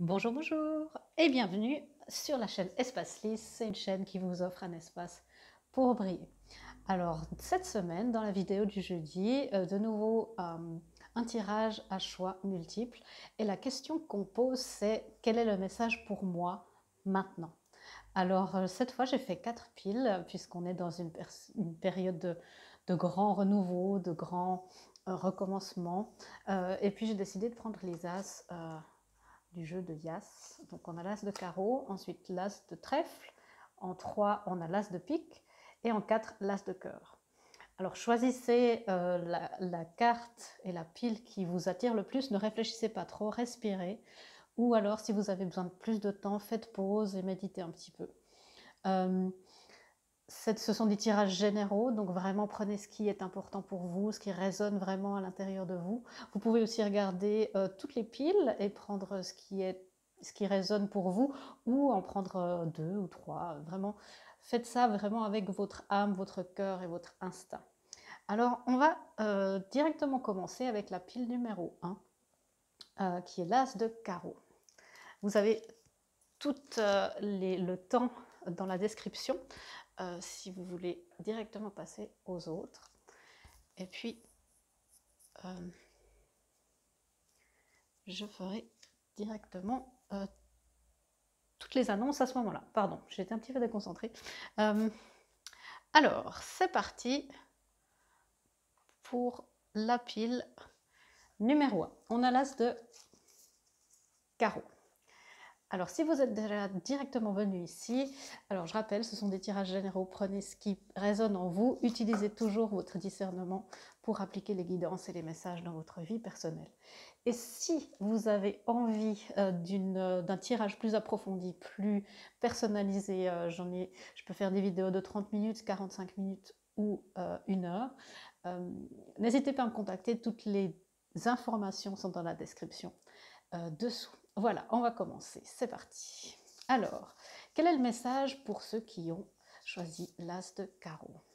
Bonjour, bonjour et bienvenue sur la chaîne Espace Lys. C'est une chaîne qui vous offre un espace pour briller. Alors, cette semaine, dans la vidéo du jeudi, de nouveau un tirage à choix multiples. Et la question qu'on pose, c'est quel est le message pour moi maintenant? Alors, cette fois, j'ai fait 4 piles, puisqu'on est dans une période de grand renouveau, de grand recommencement. Et puis, j'ai décidé de prendre les as du jeu de Yas. Donc on a l'as de carreau, ensuite l'as de trèfle, en 3 on a l'as de pique et en 4 l'as de cœur. Alors choisissez la carte et la pile qui vous attire le plus, ne réfléchissez pas trop, respirez, ou alors si vous avez besoin de plus de temps, faites pause et méditez un petit peu. Ce sont des tirages généraux, donc vraiment prenez ce qui est important pour vous, ce qui résonne vraiment à l'intérieur de vous. Vous pouvez aussi regarder toutes les piles et prendre ce qui résonne pour vous, ou en prendre 2 ou 3. Vraiment, faites ça vraiment avec votre âme, votre cœur et votre instinct. Alors, on va directement commencer avec la pile numéro 1, qui est l'as de carreau. Vous avez tout le temps dans la description si vous voulez directement passer aux autres. Et puis, je ferai directement toutes les annonces à ce moment-là. Pardon, j'étais un petit peu déconcentrée. Alors, c'est parti pour la pile numéro 1. On a l'as de carreau. Alors, si vous êtes déjà directement venu ici, alors je rappelle, ce sont des tirages généraux, prenez ce qui résonne en vous, utilisez toujours votre discernement pour appliquer les guidances et les messages dans votre vie personnelle. Et si vous avez envie d'un tirage plus approfondi, plus personnalisé, je peux faire des vidéos de 30 minutes, 45 minutes ou 1 heure, n'hésitez pas à me contacter, toutes les informations sont dans la description dessous. Voilà, on va commencer, c'est parti. Alors, quel est le message pour ceux qui ont choisi l'as de carreau?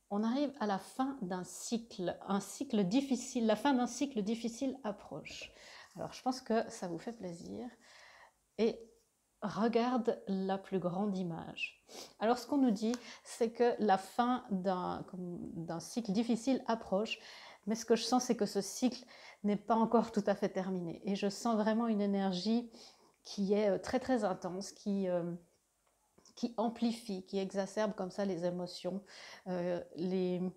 On arrive à la fin d'un cycle, un cycle difficile, la fin d'un cycle difficile approche. Alors, je pense que ça vous fait plaisir. Et regarde la plus grande image. Alors, ce qu'on nous dit, c'est que la fin d'un cycle difficile approche, mais ce que je sens, c'est que ce cycle n'est pas encore tout à fait terminé. Et je sens vraiment une énergie qui est très très intense, qui amplifie, qui exacerbe comme ça les émotions, les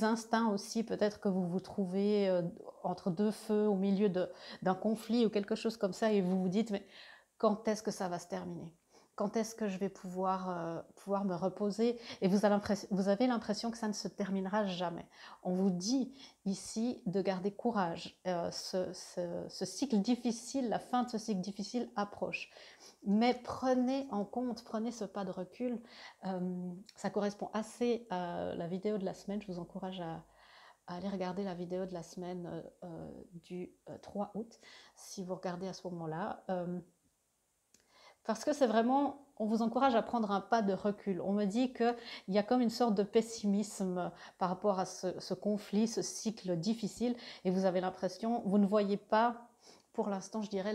instincts aussi. Peut-être que vous vous trouvez entre deux feux, au milieu d'un conflit ou quelque chose comme ça, et vous vous dites, mais quand est-ce que ça va se terminer? Quand est-ce que je vais pouvoir me reposer? Et vous avez l'impression que ça ne se terminera jamais. On vous dit ici de garder courage. Ce cycle difficile, la fin de ce cycle difficile approche. Mais prenez en compte, prenez ce pas de recul. Ça correspond assez à la vidéo de la semaine. Je vous encourage à aller regarder la vidéo de la semaine du 3 août, si vous regardez à ce moment-là. Parce que c'est vraiment, on vous encourage à prendre un pas de recul. On me dit qu'il y a comme une sorte de pessimisme par rapport à ce conflit, ce cycle difficile, et vous avez l'impression, vous ne voyez pas, pour l'instant, je dirais,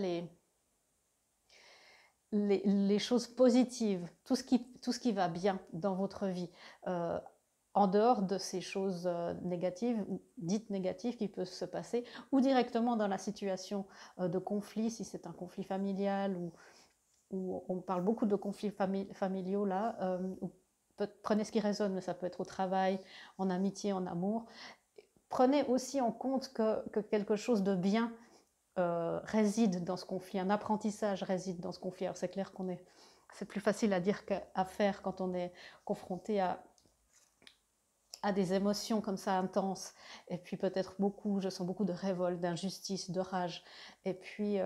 les choses positives, tout ce qui va bien dans votre vie, en dehors de ces choses négatives, dites négatives qui peuvent se passer, ou directement dans la situation de conflit, si c'est un conflit familial ou où on parle beaucoup de conflits familiaux là, prenez ce qui résonne, mais ça peut être au travail, en amitié, en amour. Prenez aussi en compte que quelque chose de bien réside dans ce conflit, un apprentissage réside dans ce conflit. Alors c'est clair c'est plus facile à dire qu'à faire quand on est confronté à des émotions comme ça intenses, et puis peut-être je sens beaucoup de révolte, d'injustice, de rage, et puis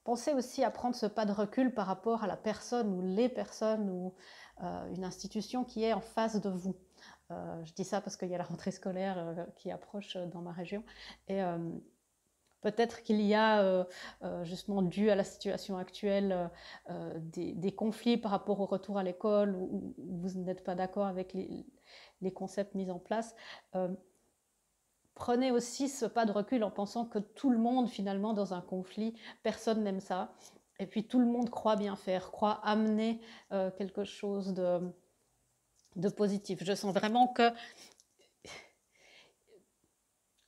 pensez aussi à prendre ce pas de recul par rapport à la personne ou les personnes ou une institution qui est en face de vous. Je dis ça parce qu'il y a la rentrée scolaire qui approche dans ma région, et peut-être qu'il y a, justement, dû à la situation actuelle, des conflits par rapport au retour à l'école, où vous n'êtes pas d'accord avec les concepts mis en place. prenez aussi ce pas de recul en pensant que tout le monde, finalement, dans un conflit, personne n'aime ça. Et puis tout le monde croit bien faire, croit amener quelque chose de positif. Je sens vraiment que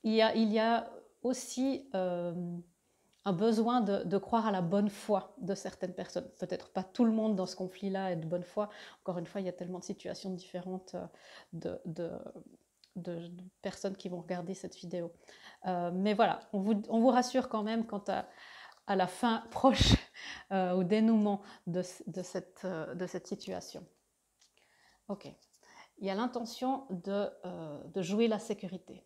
il y a aussi un besoin de croire à la bonne foi de certaines personnes. Peut-être pas tout le monde dans ce conflit-là est de bonne foi. Encore une fois, il y a tellement de situations différentes de, de, de personnes qui vont regarder cette vidéo. Mais voilà, on vous rassure quand même quant à la fin proche, au dénouement de cette situation. Ok. Il y a l'intention de jouer la sécurité.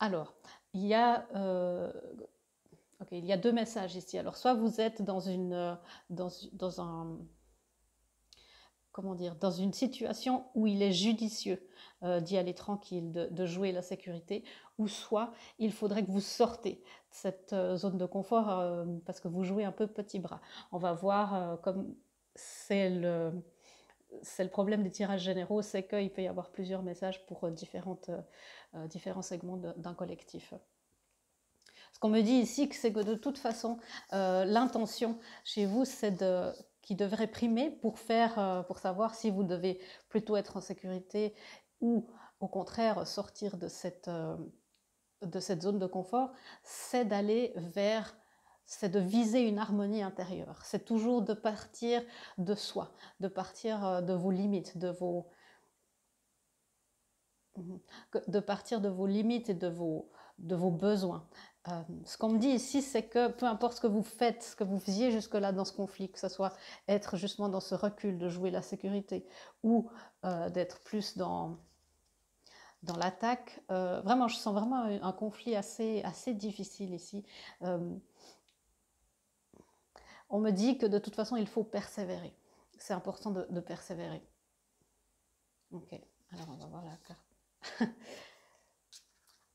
Alors, il y a deux messages ici. Alors, soit vous êtes dans une situation où il est judicieux d'y aller tranquille, de jouer la sécurité, ou soit il faudrait que vous sortez de cette zone de confort parce que vous jouez un peu petit bras. On va voir comme c'est le problème des tirages généraux, c'est qu'il peut y avoir plusieurs messages pour différents segments d'un collectif. Ce qu'on me dit ici, c'est que de toute façon, l'intention chez vous, c'est qui devrait primer pour savoir si vous devez plutôt être en sécurité ou au contraire sortir de cette zone de confort, c'est d'aller vers, c'est de viser une harmonie intérieure. C'est toujours de partir de soi, de partir de vos limites, de partir de vos limites et de vos besoins. Ce qu'on me dit ici, c'est que peu importe ce que vous faites, ce que vous faisiez jusque-là dans ce conflit, que ce soit être justement dans ce recul, de jouer la sécurité, ou d'être plus dans l'attaque, vraiment, je sens vraiment un conflit assez difficile ici. On me dit que de toute façon, il faut persévérer. C'est important de persévérer. Ok, alors on va voir la carte.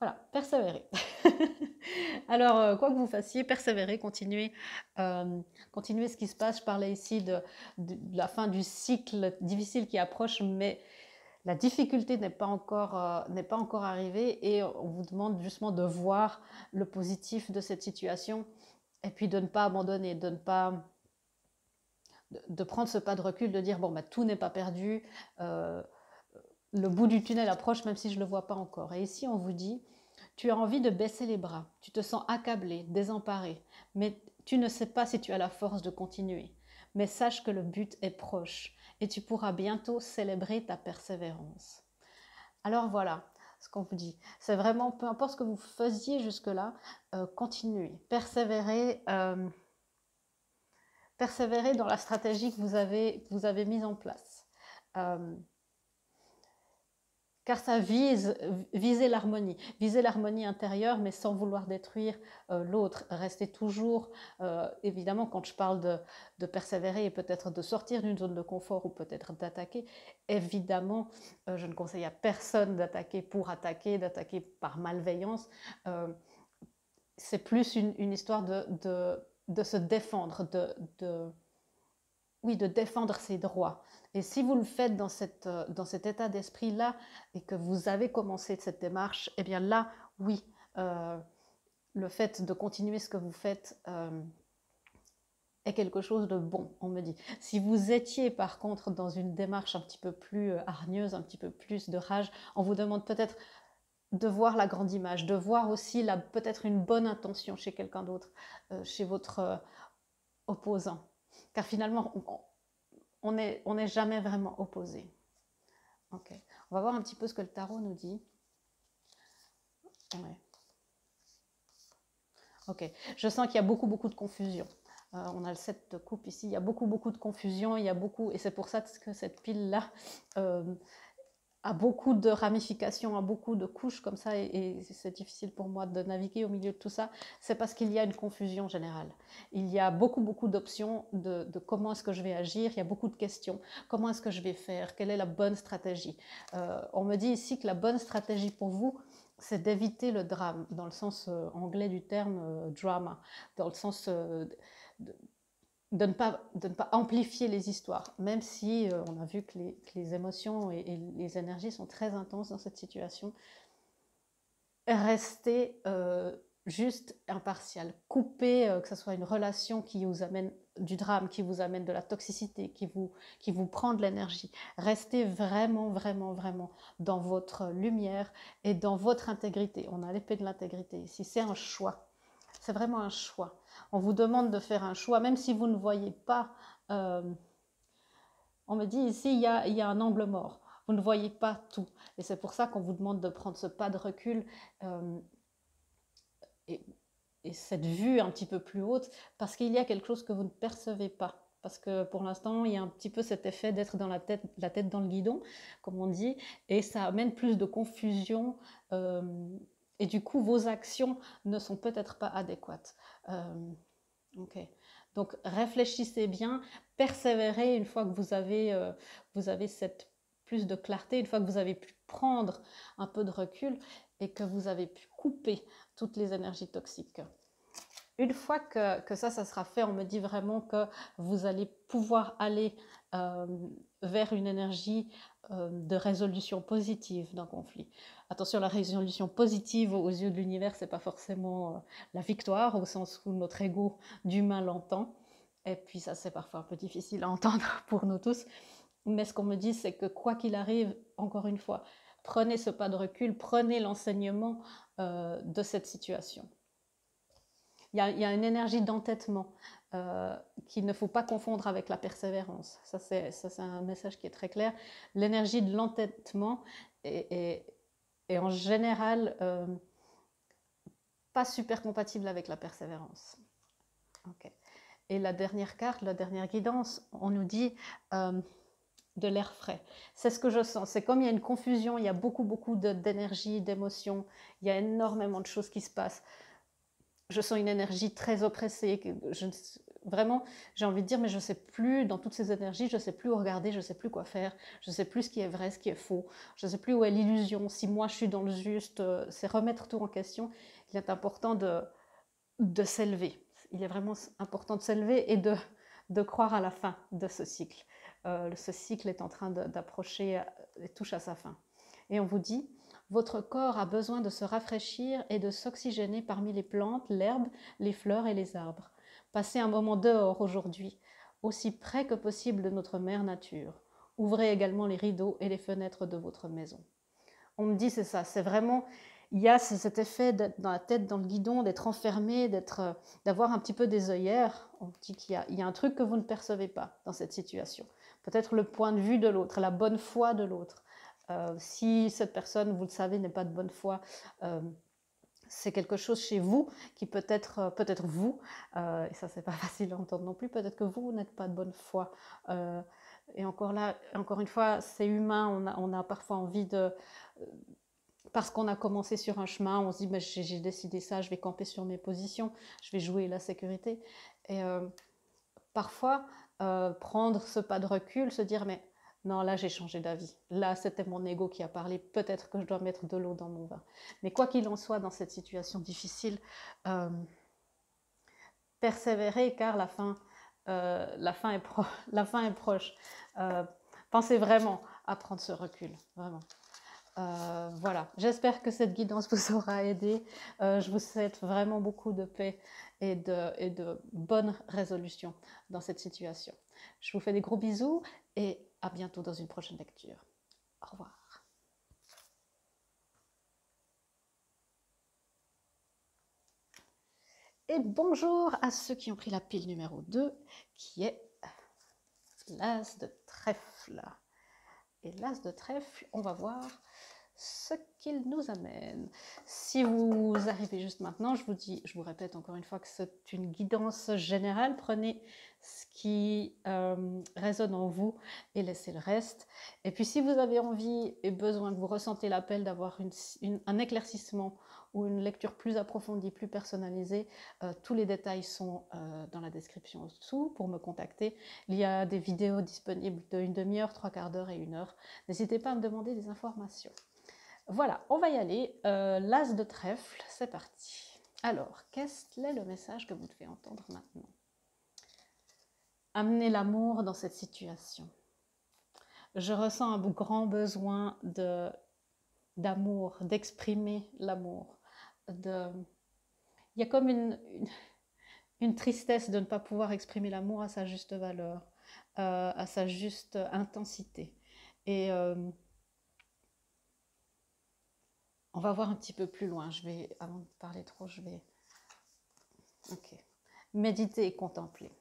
Voilà, persévérer. Alors, quoi que vous fassiez, persévérez, continuez ce qui se passe. Je parlais ici de la fin du cycle difficile qui approche, mais la difficulté n'est pas encore arrivée et on vous demande justement de voir le positif de cette situation et puis de ne pas abandonner, de prendre ce pas de recul, de dire bon, bah, tout n'est pas perdu, le bout du tunnel approche même si je ne le vois pas encore. Et ici, on vous dit, tu as envie de baisser les bras, tu te sens accablé, désemparé, mais tu ne sais pas si tu as la force de continuer. Mais sache que le but est proche et tu pourras bientôt célébrer ta persévérance. Alors voilà ce qu'on vous dit. C'est vraiment, peu importe ce que vous faisiez jusque-là, continuez, persévérez dans la stratégie que vous avez mise en place. Car ça viser l'harmonie intérieure, mais sans vouloir détruire l'autre. Restez toujours, évidemment, quand je parle de persévérer et peut-être de sortir d'une zone de confort ou peut-être d'attaquer, évidemment, je ne conseille à personne d'attaquer pour attaquer, d'attaquer par malveillance. C'est plus une histoire de se défendre, de défendre ses droits. Et si vous le faites dans cet état d'esprit-là et que vous avez commencé cette démarche, eh bien là, oui, le fait de continuer ce que vous faites est quelque chose de bon, on me dit. Si vous étiez par contre dans une démarche un petit peu plus hargneuse, un petit peu plus de rage, on vous demande peut-être de voir la grande image, de voir aussi peut-être une bonne intention chez quelqu'un d'autre, chez votre opposant. Car finalement, on n'est jamais vraiment opposé. Ok. On va voir un petit peu ce que le tarot nous dit. Ouais. Ok. Je sens qu'il y a beaucoup de confusion. On a le 7 de coupe ici. Il y a beaucoup de confusion. Et c'est pour ça que cette pile-là a beaucoup de ramifications, a beaucoup de couches comme ça, et c'est difficile pour moi de naviguer au milieu de tout ça. C'est parce qu'il y a une confusion générale. Il y a beaucoup d'options de comment est-ce que je vais agir. Il y a beaucoup de questions. Comment est-ce que je vais faire? Quelle est la bonne stratégie? On me dit ici que la bonne stratégie pour vous, c'est d'éviter le drame, dans le sens anglais du terme drama, dans le sens de ne pas amplifier les histoires, même si on a vu que les émotions et les énergies sont très intenses dans cette situation. Restez juste impartial, coupez, que ce soit une relation qui vous amène du drame, qui vous amène de la toxicité, qui vous prend de l'énergie. Restez vraiment, vraiment, vraiment dans votre lumière et dans votre intégrité. On a l'épée de l'intégrité ici, c'est un choix. C'est vraiment un choix. On vous demande de faire un choix, même si vous ne voyez pas. On me dit ici, il y a un angle mort. Vous ne voyez pas tout. Et c'est pour ça qu'on vous demande de prendre ce pas de recul et, et cette vue un petit peu plus haute, parce qu'il y a quelque chose que vous ne percevez pas. Parce que pour l'instant, il y a un petit peu cet effet d'être dans la tête dans le guidon, comme on dit, et ça amène plus de confusion. Et du coup, vos actions ne sont peut-être pas adéquates. Ok. Donc, réfléchissez bien, persévérez une fois que vous avez cette plus de clarté, une fois que vous avez pu prendre un peu de recul et que vous avez pu couper toutes les énergies toxiques. Une fois que ça sera fait, on me dit vraiment que vous allez pouvoir aller vers une énergie de résolution positive d'un conflit. Attention, la résolution positive aux yeux de l'univers, c'est pas forcément la victoire, au sens où notre ego d'humain l'entend. Et puis ça, c'est parfois un peu difficile à entendre pour nous tous. Mais ce qu'on me dit, c'est que quoi qu'il arrive, encore une fois, prenez ce pas de recul, prenez l'enseignement de cette situation. Il y a une énergie d'entêtement qu'il ne faut pas confondre avec la persévérance. Ça, c'est un message qui est très clair. L'énergie de l'entêtement est en général pas super compatible avec la persévérance. Okay. Et la dernière carte, la dernière guidance, on nous dit de l'air frais. C'est ce que je sens. C'est comme il y a une confusion, il y a beaucoup d'énergie, d'émotions, il y a énormément de choses qui se passent. Je sens une énergie très oppressée. Vraiment, j'ai envie de dire, mais je ne sais plus, dans toutes ces énergies, je ne sais plus où regarder, je ne sais plus quoi faire, je ne sais plus ce qui est vrai, ce qui est faux, je ne sais plus où est l'illusion, si moi je suis dans le juste, c'est remettre tout en question. Il est important de s'élever. Il est vraiment important de s'élever et de croire à la fin de ce cycle. Ce cycle est en train d'approcher, touche à sa fin. Et on vous dit, votre corps a besoin de se rafraîchir et de s'oxygéner parmi les plantes, l'herbe, les fleurs et les arbres. Passez un moment dehors aujourd'hui, aussi près que possible de notre mère nature. Ouvrez également les rideaux et les fenêtres de votre maison. On me dit, c'est ça, c'est vraiment, il y a cet effet d'être dans la tête, dans le guidon, d'être enfermé, d'avoir un petit peu des œillères. On dit qu'il y a un truc que vous ne percevez pas dans cette situation. Peut-être le point de vue de l'autre, la bonne foi de l'autre. Si cette personne, vous le savez, n'est pas de bonne foi, c'est quelque chose chez vous qui peut-être vous, et ça c'est pas facile à entendre non plus, peut-être que vous n'êtes pas de bonne foi. Et encore là, encore une fois, c'est humain, on a parfois envie de... Parce qu'on a commencé sur un chemin, on se dit, j'ai décidé ça, je vais camper sur mes positions, je vais jouer la sécurité. Et parfois, prendre ce pas de recul, se dire, mais non, là j'ai changé d'avis. Là, c'était mon ego qui a parlé. Peut-être que je dois mettre de l'eau dans mon vin. Mais quoi qu'il en soit, dans cette situation difficile, persévérer car la fin est proche. Pensez vraiment à prendre ce recul, vraiment. Voilà, j'espère que cette guidance vous aura aidé. Je vous souhaite vraiment beaucoup de paix et de bonnes résolutions dans cette situation. Je vous fais des gros bisous et à bientôt dans une prochaine lecture. Au revoir. Et bonjour à ceux qui ont pris la pile numéro 2, qui est l'As de trèfle. Et l'As de trèfle, on va voir ce qu'il nous amène. Si vous arrivez juste maintenant, je vous répète encore une fois que c'est une guidance générale. Prenez ce qui résonne en vous et laissez le reste. Et puis si vous avez envie et besoin, que vous ressentez l'appel d'avoir un éclaircissement ou une lecture plus approfondie, plus personnalisée, tous les détails sont dans la description en dessous pour me contacter. Il y a des vidéos disponibles de 1/2 heure, 3/4 d'heure et 1 heure. N'hésitez pas à me demander des informations. Voilà, on va y aller. L'As de trèfle, c'est parti. Alors, quel est le message que vous devez entendre maintenant? amener l'amour dans cette situation. Je ressens un grand besoin d'amour, d'exprimer l'amour. Il y a comme une tristesse de ne pas pouvoir exprimer l'amour à sa juste valeur, à sa juste intensité. Et on va voir un petit peu plus loin. Avant de parler trop, je vais... Ok. Méditer et contempler.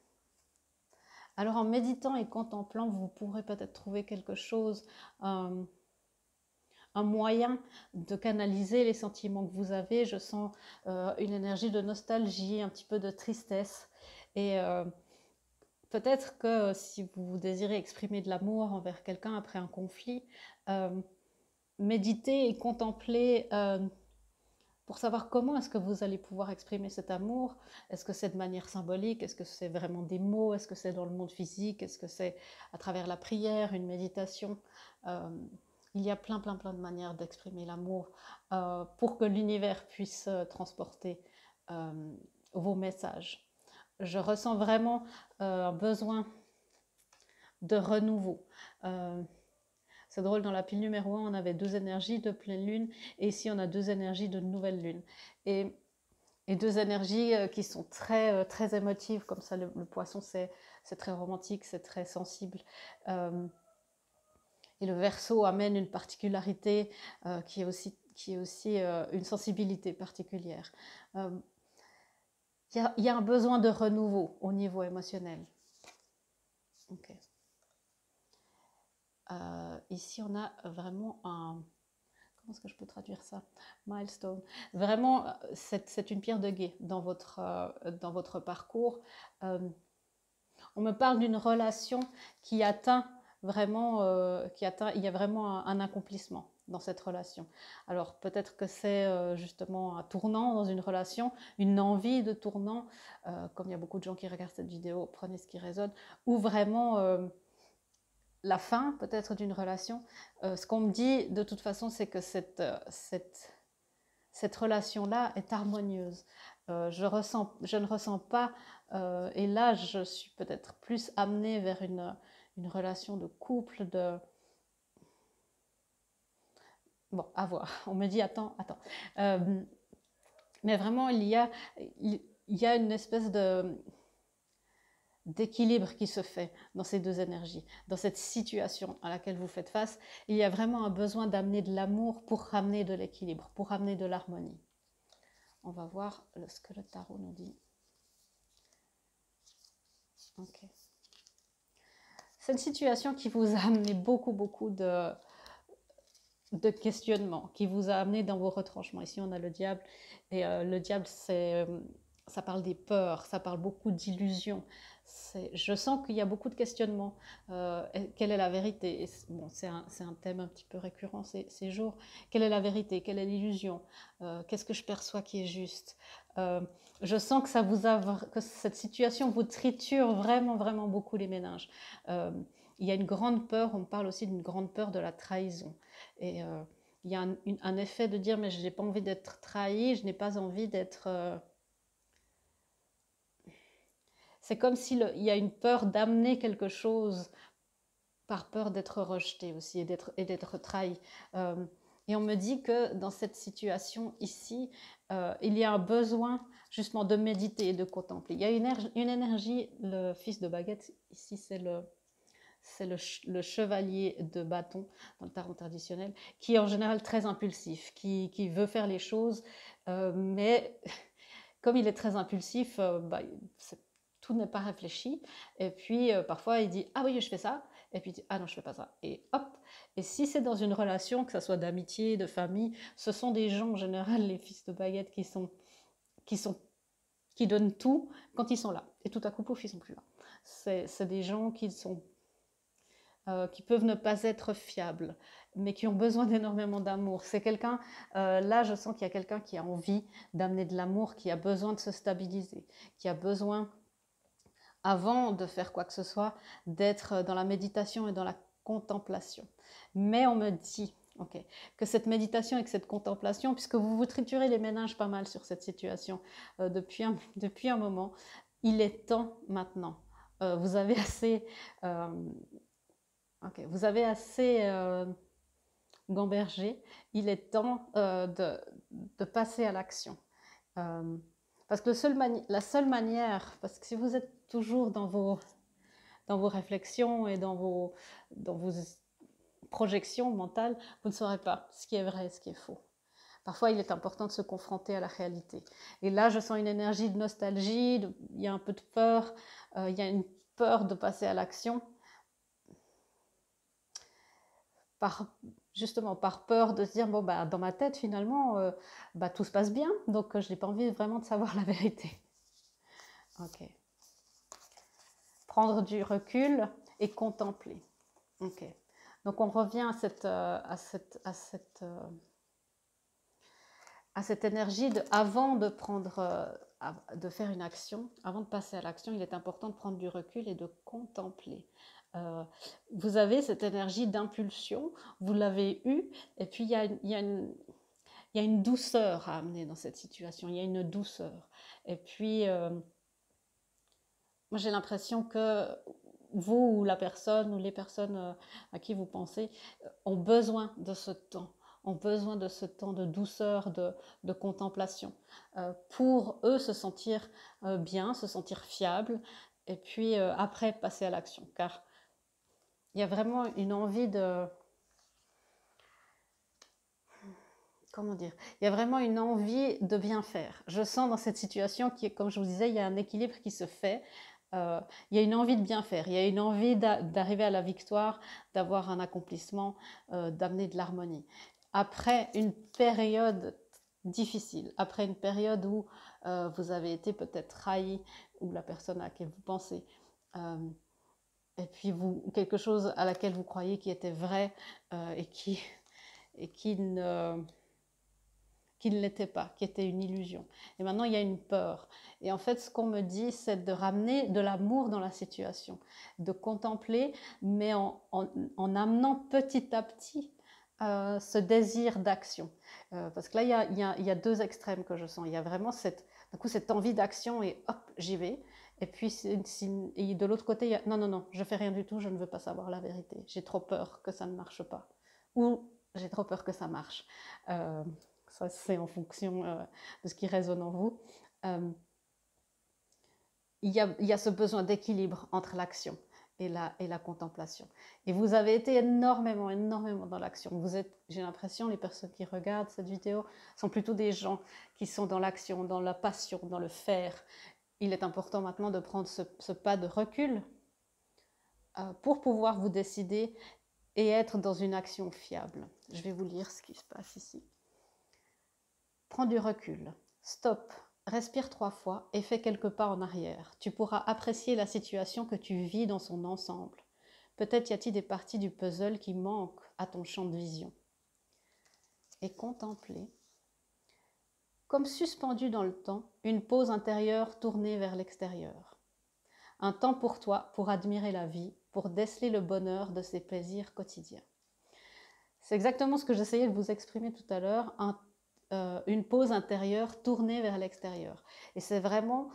Alors en méditant et contemplant, vous pourrez peut-être trouver quelque chose, un moyen de canaliser les sentiments que vous avez. Je sens une énergie de nostalgie, un petit peu de tristesse. Et peut-être que si vous désirez exprimer de l'amour envers quelqu'un après un conflit, méditer et contempler pour savoir comment est-ce que vous allez pouvoir exprimer cet amour. Est-ce que c'est de manière symbolique? Est-ce que c'est vraiment des mots? Est-ce que c'est dans le monde physique? Est-ce que c'est à travers la prière, une méditation? Il y a plein de manières d'exprimer l'amour pour que l'univers puisse transporter vos messages. Je ressens vraiment un besoin de renouveau. C'est drôle, dans la pile numéro 1, on avait 2 énergies de pleine lune, et ici on a 2 énergies de nouvelle lune. Et 2 énergies qui sont très émotives, comme ça le poisson c'est très romantique, c'est très sensible. Et le Verseau amène une particularité qui est aussi une sensibilité particulière. Il y a un besoin de renouveau au niveau émotionnel. Okay. Ici, on a vraiment un... Comment est-ce que je peux traduire ça? Milestone. Vraiment, c'est une pierre de guet dans votre parcours. On me parle d'une relation qui atteint vraiment, il y a vraiment un accomplissement dans cette relation. Alors peut-être que c'est justement un tournant dans une relation, une envie de tournant, comme il y a beaucoup de gens qui regardent cette vidéo, prenez ce qui résonne, ou vraiment la fin peut-être d'une relation. Ce qu'on me dit de toute façon, c'est que cette relation-là est harmonieuse. Je ne ressens pas, et là je suis peut-être plus amenée vers une relation de couple, bon, à voir. On me dit attends. Mais vraiment il y a une espèce d'équilibre qui se fait dans ces 2 énergies, dans cette situation à laquelle vous faites face. Il y a vraiment un besoin d'amener de l'amour pour ramener de l'équilibre, pour ramener de l'harmonie. On va voir ce que le tarot nous dit. Ok. C'est une situation qui vous a amené beaucoup de questionnements, qui vous a amené dans vos retranchements. Ici, on a le diable, et le diable, ça parle des peurs, ça parle beaucoup d'illusions. Je sens qu'il y a beaucoup de questionnements. Quelle est la vérité? Bon, c'est un thème un petit peu récurrent ces jours. Quelle est la vérité? Quelle est l'illusion? Qu'est-ce que je perçois qui est juste? Je sens que que cette situation vous triture vraiment beaucoup les méninges. Il y a une grande peur, on me parle aussi d'une grande peur de la trahison. Et il y a un effet de dire mais je n'ai pas envie d'être trahi, je n'ai pas envie d'être... C'est comme s'il y a une peur d'amener quelque chose par peur d'être rejeté aussi et d'être trahi. Et on me dit que dans cette situation ici, il y a un besoin justement de méditer et de contempler. Il y a une énergie, le fils de baguette, ici c'est le chevalier de bâton dans le tarot traditionnel, qui est en général très impulsif, qui veut faire les choses, mais comme il est très impulsif, tout n'est pas réfléchi. Et puis parfois il dit ah oui je fais ça, et puis il dit ah non je fais pas ça, et hop. Et si c'est dans une relation, que ce soit d'amitié, de famille, ce sont des gens en général, les fils de baguette, qui donnent tout quand ils sont là, et tout à coup pouf ils sont plus là. C'est des gens qui peuvent ne pas être fiables, mais qui ont besoin d'énormément d'amour. C'est quelqu'un, là je sens qu'il y a quelqu'un qui a envie d'amener de l'amour, qui a besoin de se stabiliser, qui a besoin, avant de faire quoi que ce soit, d'être dans la méditation et dans la contemplation. Mais on me dit que cette méditation et que cette contemplation, puisque vous vous triturez les méninges pas mal sur cette situation depuis un moment, il est temps maintenant vous avez assez, vous avez assez gambergé. Il est temps de passer à l'action. Parce que la seule manière, parce que si vous êtes toujours dans vos réflexions et dans vos projections mentales, vous ne saurez pas ce qui est vrai et ce qui est faux. Parfois, il est important de se confronter à la réalité. Et là, je sens une énergie de nostalgie, il y a un peu de peur, il y a une peur de passer à l'action, justement par peur de se dire, bon, bah, dans ma tête, finalement, bah, tout se passe bien, donc je n'ai pas envie vraiment de savoir la vérité. Ok. Prendre du recul et contempler. Ok. Donc on revient à cette énergie avant de de faire une action, avant de passer à l'action, il est important de prendre du recul et de contempler. Vous avez cette énergie d'impulsion, vous l'avez eue, et puis il y a une douceur à amener dans cette situation, il y a une douceur. Et puis, moi j'ai l'impression que vous ou la personne ou les personnes à qui vous pensez ont besoin de ce temps, ont besoin de ce temps de douceur, de contemplation, pour eux se sentir bien, se sentir fiable, et puis après passer à l'action. Car il y a vraiment une envie de... Comment dire? Il y a vraiment une envie de bien faire. Je sens dans cette situation qui est, comme je vous disais, il y a un équilibre qui se fait. Il y a une envie de bien faire, il y a une envie d'arriver à la victoire, d'avoir un accomplissement, d'amener de l'harmonie. Après une période difficile, après une période où vous avez été peut-être trahi, ou la personne à laquelle vous pensez, et puis quelque chose à laquelle vous croyez qui était vrai et qui ne l'était pas, qui était une illusion. Et maintenant, il y a une peur. Et en fait, ce qu'on me dit, c'est de ramener de l'amour dans la situation, de contempler, mais en amenant petit à petit ce désir d'action. Parce que là, il y a deux extrêmes que je sens. Il y a vraiment d'un coup, cette envie d'action et hop, j'y vais. Et puis, et de l'autre côté, il y a non, non, non, je fais rien du tout, je ne veux pas savoir la vérité. J'ai trop peur que ça ne marche pas. Ou j'ai trop peur que ça marche. Ça, c'est en fonction de ce qui résonne en vous. Euh, il y a ce besoin d'équilibre entre l'action et la contemplation. Et vous avez été énormément, énormément dans l'action. J'ai l'impression, les personnes qui regardent cette vidéo sont plutôt des gens qui sont dans l'action, dans la passion, dans le faire. Il est important maintenant de prendre ce pas de recul pour pouvoir vous décider et être dans une action fiable. Je vais vous lire ce qui se passe ici. Prends du recul. Stop. Respire 3 fois et fais quelques pas en arrière. Tu pourras apprécier la situation que tu vis dans son ensemble. Peut-être y a-t-il des parties du puzzle qui manquent à ton champ de vision. Et contempler. Comme suspendu dans le temps, une pause intérieure tournée vers l'extérieur. Un temps pour toi, pour admirer la vie, pour déceler le bonheur de ses plaisirs quotidiens. C'est exactement ce que j'essayais de vous exprimer tout à l'heure, une pause intérieure tournée vers l'extérieur. Et c'est vraiment,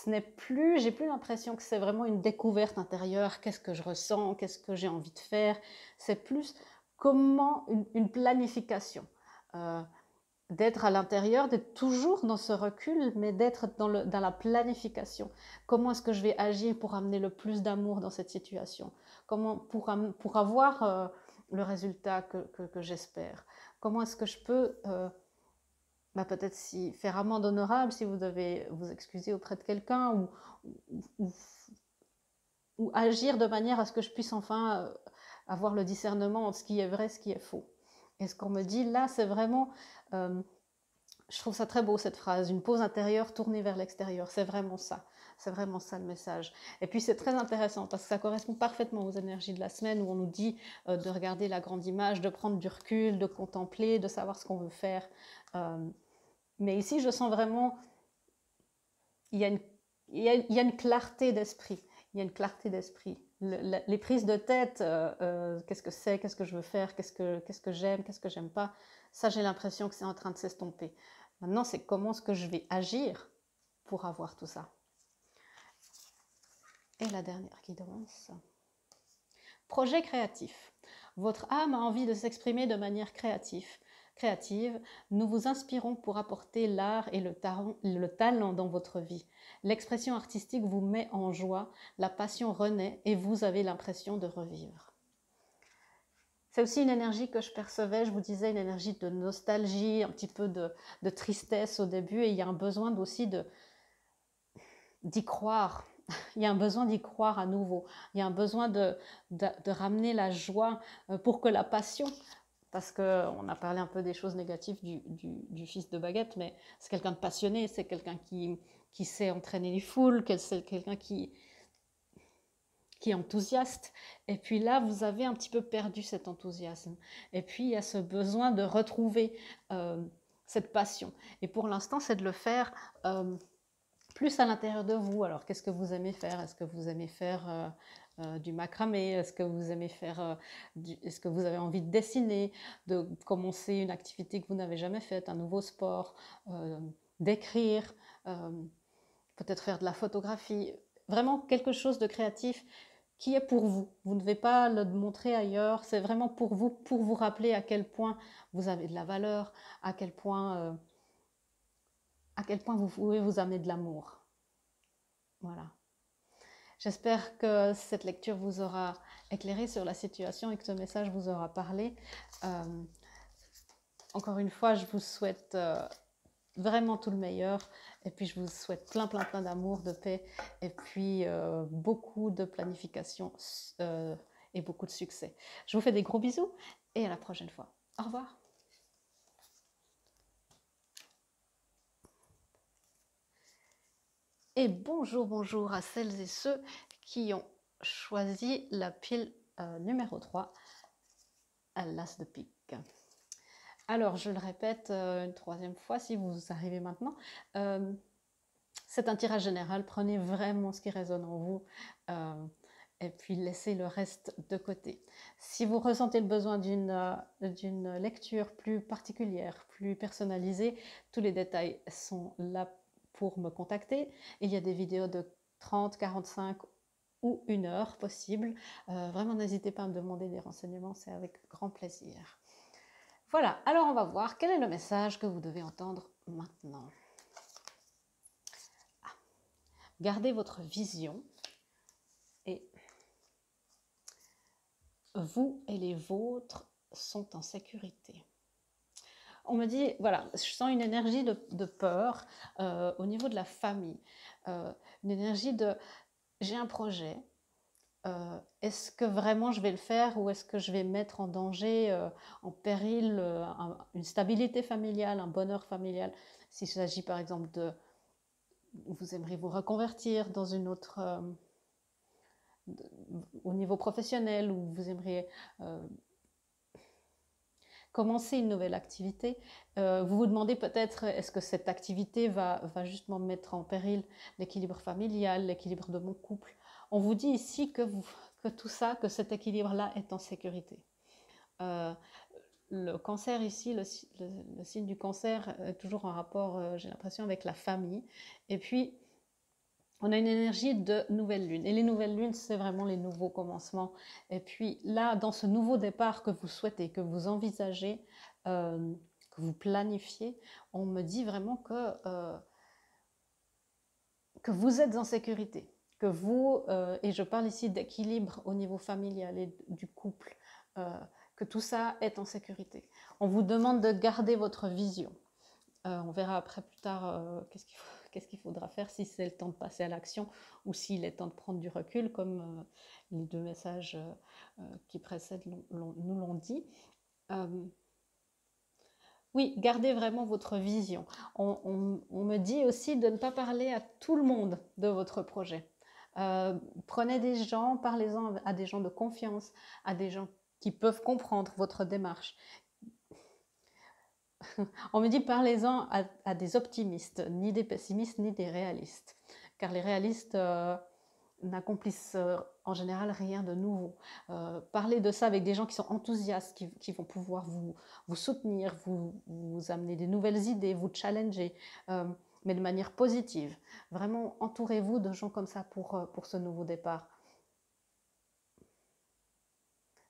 j'ai plus l'impression que c'est vraiment une découverte intérieure, qu'est-ce que je ressens, qu'est-ce que j'ai envie de faire. C'est plus comment une planification. D'être à l'intérieur, d'être toujours dans ce recul, mais d'être dans la planification. Comment est-ce que je vais agir pour amener le plus d'amour dans cette situation? Comment pour avoir le résultat que j'espère? Comment est-ce que je peux peut-être faire amende honorable si vous devez vous excuser auprès de quelqu'un ou agir de manière à ce que je puisse enfin avoir le discernement entre ce qui est vrai et ce qui est faux. Et ce qu'on me dit là, c'est vraiment... je trouve ça très beau cette phrase, une pause intérieure tournée vers l'extérieur, c'est vraiment ça le message. Et puis c'est très intéressant parce que ça correspond parfaitement aux énergies de la semaine où on nous dit de regarder la grande image, de prendre du recul, de contempler, de savoir ce qu'on veut faire. Mais ici je sens vraiment, il y a une clarté d'esprit, il y a une clarté d'esprit. Les prises de tête, qu'est-ce que c'est, qu'est-ce que je veux faire, qu'est-ce que j'aime, qu'est-ce que j'aime pas, ça j'ai l'impression que c'est en train de s'estomper. Maintenant, c'est comment est-ce que je vais agir pour avoir tout ça. Et la dernière guidance. Projet créatif. Votre âme a envie de s'exprimer de manière créative. Nous vous inspirons pour apporter l'art et le talent dans votre vie. L'expression artistique vous met en joie, la passion renaît et vous avez l'impression de revivre. C'est aussi une énergie que je percevais, je vous disais, une énergie de nostalgie, un petit peu de tristesse au début, et il y a un besoin aussi d'y croire. Il y a un besoin d'y croire à nouveau. Il y a un besoin de ramener la joie pour que la passion, parce qu'on a parlé un peu des choses négatives du fils de baguette, mais c'est quelqu'un de passionné, c'est quelqu'un qui sait entraîner les foules, c'est quelqu'un qui est enthousiaste. Et puis là, vous avez un petit peu perdu cet enthousiasme. Et puis, il y a ce besoin de retrouver cette passion. Et pour l'instant, c'est de le faire plus à l'intérieur de vous. Alors, qu'est-ce que vous aimez faire? Est-ce que vous aimez faire du macramé? Est-ce que vous aimez faire est-ce que vous avez envie de dessiner, de commencer une activité que vous n'avez jamais faite, un nouveau sport, d'écrire, peut-être faire de la photographie? Vraiment quelque chose de créatif qui est pour vous. Vous ne devez pas le montrer ailleurs, c'est vraiment pour vous rappeler à quel point vous avez de la valeur, à quel point vous pouvez vous amener de l'amour. Voilà. J'espère que cette lecture vous aura éclairé sur la situation et que ce message vous aura parlé. Encore une fois, je vous souhaite vraiment tout le meilleur, et puis je vous souhaite plein d'amour, de paix, et puis beaucoup de planification et beaucoup de succès. Je vous fais des gros bisous et à la prochaine fois. Au revoir. Et bonjour à celles et ceux qui ont choisi la pile numéro 3, à l'as de pique. Alors, je le répète une troisième fois, si vous arrivez maintenant, c'est un tirage général, prenez vraiment ce qui résonne en vous et puis laissez le reste de côté. Si vous ressentez le besoin d'une lecture plus particulière, plus personnalisée, tous les détails sont là pour me contacter. Il y a des vidéos de 30, 45 ou 1 heure possible. Vraiment, n'hésitez pas à me demander des renseignements, c'est avec grand plaisir. Voilà, alors on va voir quel est le message que vous devez entendre maintenant. Gardez votre vision et vous et les vôtres sont en sécurité. On me dit, voilà, je sens une énergie de peur au niveau de la famille, une énergie de j'ai un projet, est-ce que vraiment je vais le faire ou est-ce que je vais mettre en danger, en péril une stabilité familiale, un bonheur familial, s'il s'agit par exemple de vous aimeriez vous reconvertir dans une autre au niveau professionnel, ou vous aimeriez commencer une nouvelle activité, vous vous demandez peut-être est-ce que cette activité va justement mettre en péril l'équilibre familial, l'équilibre de mon couple. On vous dit ici que tout ça, que cet équilibre-là est en sécurité. Le cancer ici, le signe du cancer est toujours en rapport, j'ai l'impression, avec la famille. Et puis, on a une énergie de nouvelle lune. Et les nouvelles lunes, c'est vraiment les nouveaux commencements. Et puis là, dans ce nouveau départ que vous souhaitez, que vous envisagez, que vous planifiez, on me dit vraiment que vous êtes en sécurité. Que vous, et je parle ici d'équilibre au niveau familial et du couple, que tout ça est en sécurité. On vous demande de garder votre vision. On verra après plus tard qu'est-ce qu'il faudra faire, si c'est le temps de passer à l'action ou s'il est temps de prendre du recul, comme les deux messages qui précèdent nous l'ont dit. Oui, gardez vraiment votre vision. On me dit aussi de ne pas parler à tout le monde de votre projet. Prenez des gens, parlez-en à des gens de confiance, à des gens qui peuvent comprendre votre démarche. On me dit parlez-en à des optimistes, ni des pessimistes, ni des réalistes. Car les réalistes n'accomplissent en général rien de nouveau. Parlez de ça avec des gens qui sont enthousiastes, qui vont pouvoir vous soutenir, vous amener des nouvelles idées, vous challenger. mais de manière positive. Vraiment, entourez-vous de gens comme ça pour ce nouveau départ.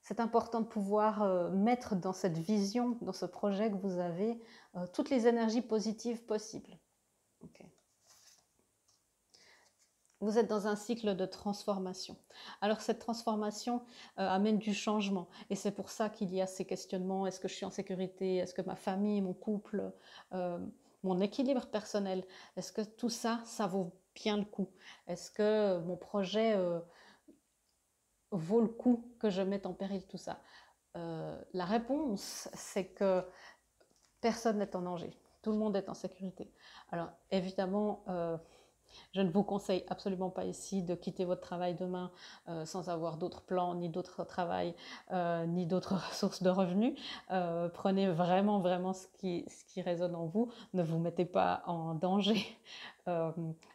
C'est important de pouvoir mettre dans cette vision, dans ce projet que vous avez, toutes les énergies positives possibles. Okay. Vous êtes dans un cycle de transformation. Alors cette transformation amène du changement. Et c'est pour ça qu'il y a ces questionnements. Est-ce que je suis en sécurité? Est-ce que ma famille, mon couple, mon équilibre personnel, est-ce que tout ça, ça vaut bien le coup? Est-ce que mon projet vaut le coup que je mette en péril tout ça? La réponse, c'est que personne n'est en danger. Tout le monde est en sécurité. Alors évidemment, je ne vous conseille absolument pas ici de quitter votre travail demain sans avoir d'autres plans, ni d'autres travail, ni d'autres sources de revenus. Prenez vraiment, vraiment ce qui résonne en vous. Ne vous mettez pas en danger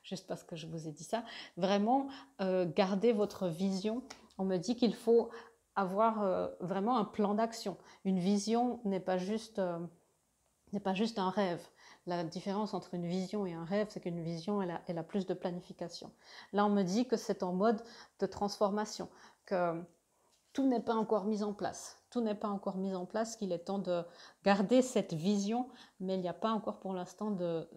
juste parce que je vous ai dit ça. Vraiment, gardez votre vision. On me dit qu'il faut avoir vraiment un plan d'action. Une vision n'est pas juste un rêve. La différence entre une vision et un rêve, c'est qu'une vision, elle a plus de planification. Là, on me dit que c'est en mode de transformation, que tout n'est pas encore mis en place. Tout n'est pas encore mis en place, qu'il est temps de garder cette vision, mais il n'y a pas encore pour l'instant de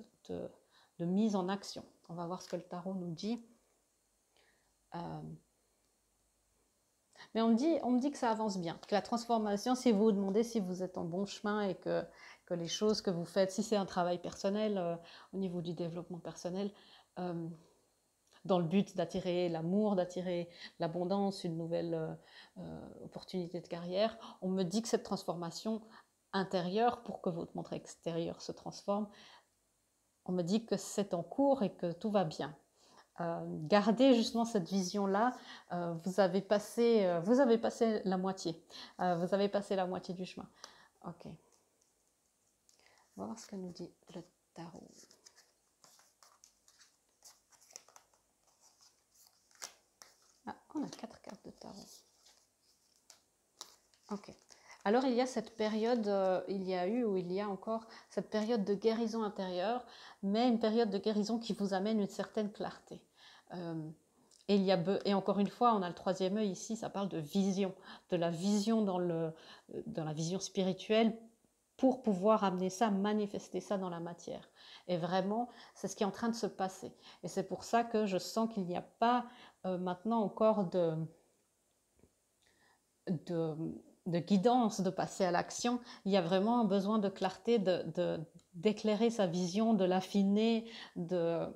mise en action. On va voir ce que le tarot nous dit. Mais on me dit que ça avance bien, que la transformation, si vous vous demandez si vous êtes en bon chemin et que les choses que vous faites, si c'est un travail personnel, au niveau du développement personnel, dans le but d'attirer l'amour, d'attirer l'abondance, une nouvelle opportunité de carrière, on me dit que cette transformation intérieure, pour que votre monde extérieur se transforme, on me dit que c'est en cours et que tout va bien. Gardez justement cette vision-là. Vous avez passé la moitié. Vous avez passé la moitié du chemin. Ok. On va voir ce que nous dit le tarot. Ah, on a 4 cartes de tarot. Ok. Alors il y a cette période, il y a eu ou il y a encore cette période de guérison intérieure, mais une période de guérison qui vous amène une certaine clarté. Et encore une fois, on a le troisième œil ici, ça parle de vision, de la vision dans la vision spirituelle pour pouvoir amener ça, manifester ça dans la matière. Et vraiment, c'est ce qui est en train de se passer. Et c'est pour ça que je sens qu'il n'y a pas maintenant encore de guidance, de passer à l'action. Il y a vraiment un besoin de clarté, d'éclairer sa vision, de l'affiner,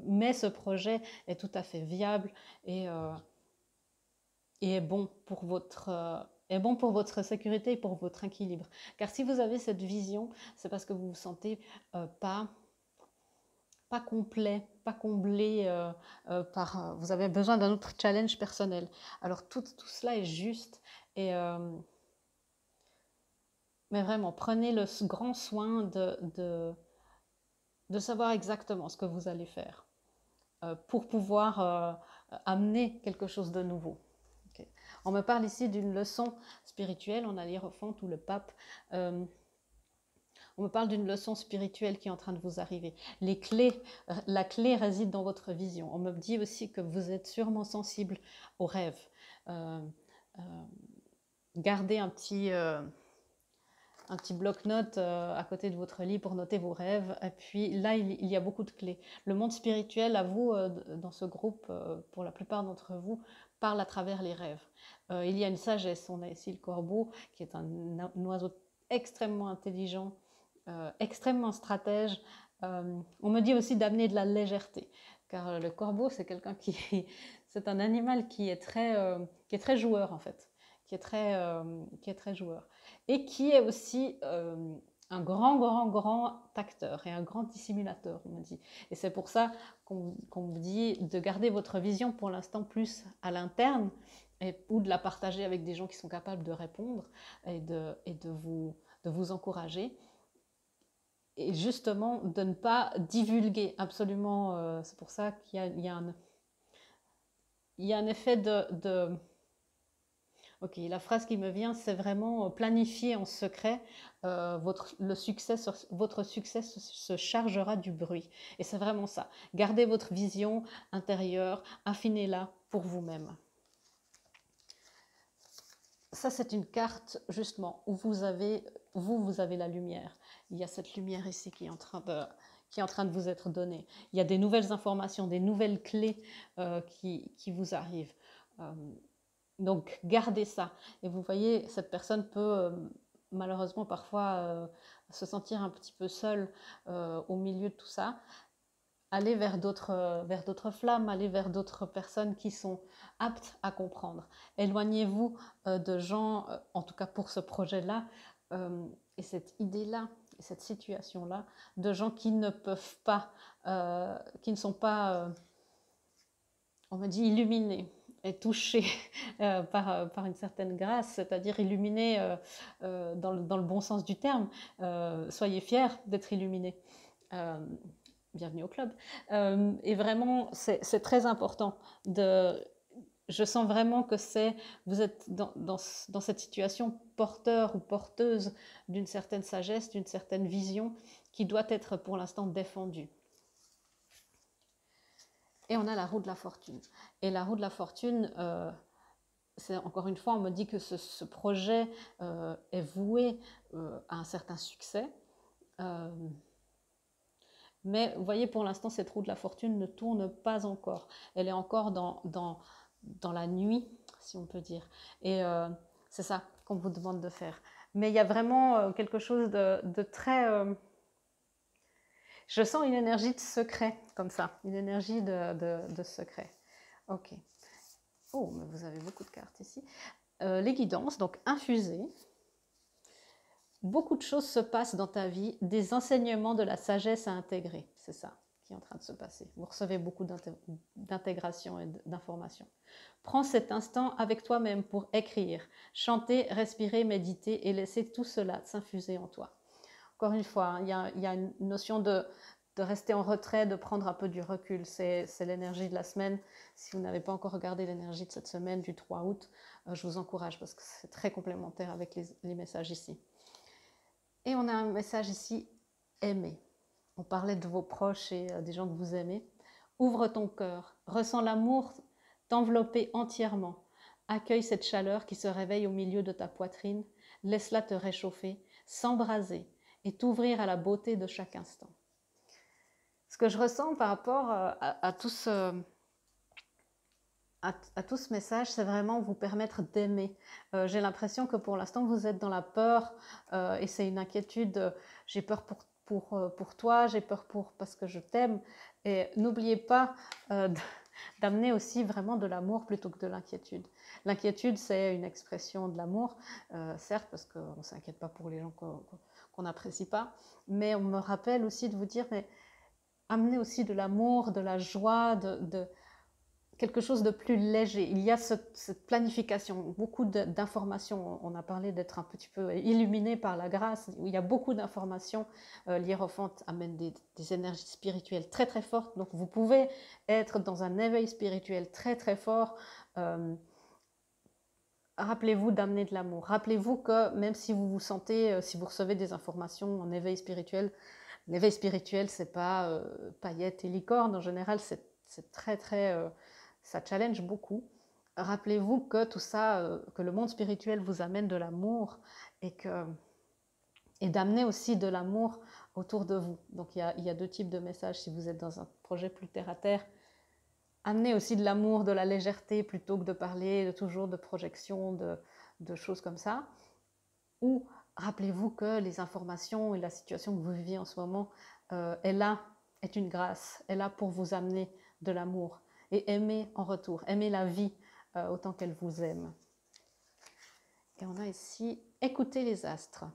mais ce projet est tout à fait viable et est bon pour votre sécurité et pour votre équilibre. Car si vous avez cette vision, c'est parce que vous vous sentez pas complet, pas comblé vous avez besoin d'un autre challenge personnel. Alors tout cela est juste mais vraiment, prenez le grand soin de savoir exactement ce que vous allez faire pour pouvoir amener quelque chose de nouveau. Okay. On me parle ici d'une leçon spirituelle, on a l'Hiérophante ou le pape. On me parle d'une leçon spirituelle qui est en train de vous arriver. La clé réside dans votre vision. On me dit aussi que vous êtes sûrement sensible aux rêves. Gardez un petit bloc-notes à côté de votre lit pour noter vos rêves. Et puis là, il y a beaucoup de clés. Le monde spirituel, à vous, dans ce groupe, pour la plupart d'entre vous, parle à travers les rêves. Il y a une sagesse. On a ici le corbeau, qui est un oiseau extrêmement intelligent, extrêmement stratège. On me dit aussi d'amener de la légèreté, car le corbeau, c'est c'est un animal qui est très joueur, en fait, qui est très joueur. Et qui est aussi un grand acteur et un grand dissimulateur, on me dit. Et c'est pour ça qu'on vous dit de garder votre vision pour l'instant plus à l'interne ou de la partager avec des gens qui sont capables de répondre et de vous encourager. Et justement, de ne pas divulguer absolument. C'est pour ça qu'il y a un effet Ok, la phrase qui me vient, c'est vraiment planifier en secret. Votre succès se chargera du bruit. Et c'est vraiment ça. Gardez votre vision intérieure, affinez-la pour vous-même. Ça, c'est une carte justement où vous avez la lumière. Il y a cette lumière ici qui est en train de vous être donnée. Il y a des nouvelles informations, des nouvelles clés qui vous arrivent. Euh, donc, gardez ça. Et vous voyez, cette personne peut malheureusement parfois se sentir un petit peu seule au milieu de tout ça. Allez vers d'autres flammes, allez vers d'autres personnes qui sont aptes à comprendre. Éloignez-vous de gens, en tout cas pour ce projet-là, et cette idée-là, cette situation-là, de gens qui ne peuvent pas, qui ne sont pas, on me dit, illuminés et touchés par une certaine grâce, c'est-à-dire illuminés dans le bon sens du terme. Soyez fiers d'être illuminés. Bienvenue au club. Et vraiment, c'est très important. Je sens vraiment que vous êtes dans cette situation porteur ou porteuse d'une certaine sagesse, d'une certaine vision qui doit être pour l'instant défendue. Et on a la roue de la fortune. Et la roue de la fortune, c'est encore une fois, on me dit que ce projet est voué à un certain succès. Mais vous voyez, pour l'instant, cette roue de la fortune ne tourne pas encore. Elle est encore dans la nuit, si on peut dire. Et c'est ça qu'on vous demande de faire. Mais il y a vraiment quelque chose de très... je sens une énergie de secret, comme ça. Une énergie de secret. Ok. Oh, mais vous avez beaucoup de cartes ici. Les guidances, donc infusées. Beaucoup de choses se passent dans ta vie, des enseignements de la sagesse à intégrer. C'est ça qui est en train de se passer. Vous recevez beaucoup d'intégration et d'informations. Prends cet instant avec toi-même pour écrire, chanter, respirer, méditer et laisser tout cela s'infuser en toi. Encore une fois, il y a une notion de rester en retrait, de prendre un peu du recul. C'est l'énergie de la semaine. Si vous n'avez pas encore regardé l'énergie de cette semaine du 3 août, je vous encourage parce que c'est très complémentaire avec les messages ici. Et on a un message ici, aimer. On parlait de vos proches et des gens que vous aimez. Ouvre ton cœur, ressens l'amour t'envelopper entièrement. Accueille cette chaleur qui se réveille au milieu de ta poitrine. Laisse-la te réchauffer, s'embraser et t'ouvrir à la beauté de chaque instant. Ce que je ressens par rapport à tout ce message, c'est vraiment vous permettre d'aimer. J'ai l'impression que pour l'instant, vous êtes dans la peur et c'est une inquiétude. J'ai peur pour toi, j'ai peur parce que je t'aime. Et n'oubliez pas d'amener aussi vraiment de l'amour plutôt que de l'inquiétude. L'inquiétude, c'est une expression de l'amour, certes, parce qu'on ne s'inquiète pas pour les gens qu'on n'apprécie pas, mais on me rappelle aussi de vous dire, mais amenez aussi de l'amour, de la joie, de quelque chose de plus léger. Il y a cette planification, beaucoup d'informations. On a parlé d'être un petit peu illuminé par la grâce. Il y a beaucoup d'informations. L'hiérophante amène des énergies spirituelles très très fortes. Donc vous pouvez être dans un éveil spirituel très très fort. Rappelez-vous d'amener de l'amour. Rappelez-vous que même si vous vous sentez, si vous recevez des informations en éveil spirituel, l'éveil spirituel, c'est pas paillettes et licornes. En général, c'est très très... ça challenge beaucoup. Rappelez-vous que tout ça, que le monde spirituel vous amène de l'amour et d'amener aussi de l'amour autour de vous. Donc il y a deux types de messages. Si vous êtes dans un projet plus terre à terre, amenez aussi de l'amour, de la légèreté plutôt que de parler toujours de projection, de choses comme ça. Ou rappelez-vous que les informations et la situation que vous vivez en ce moment est une grâce, est là pour vous amener de l'amour. Et aimez en retour, aimez la vie autant qu'elle vous aime. Et on a ici, écoutez les astres.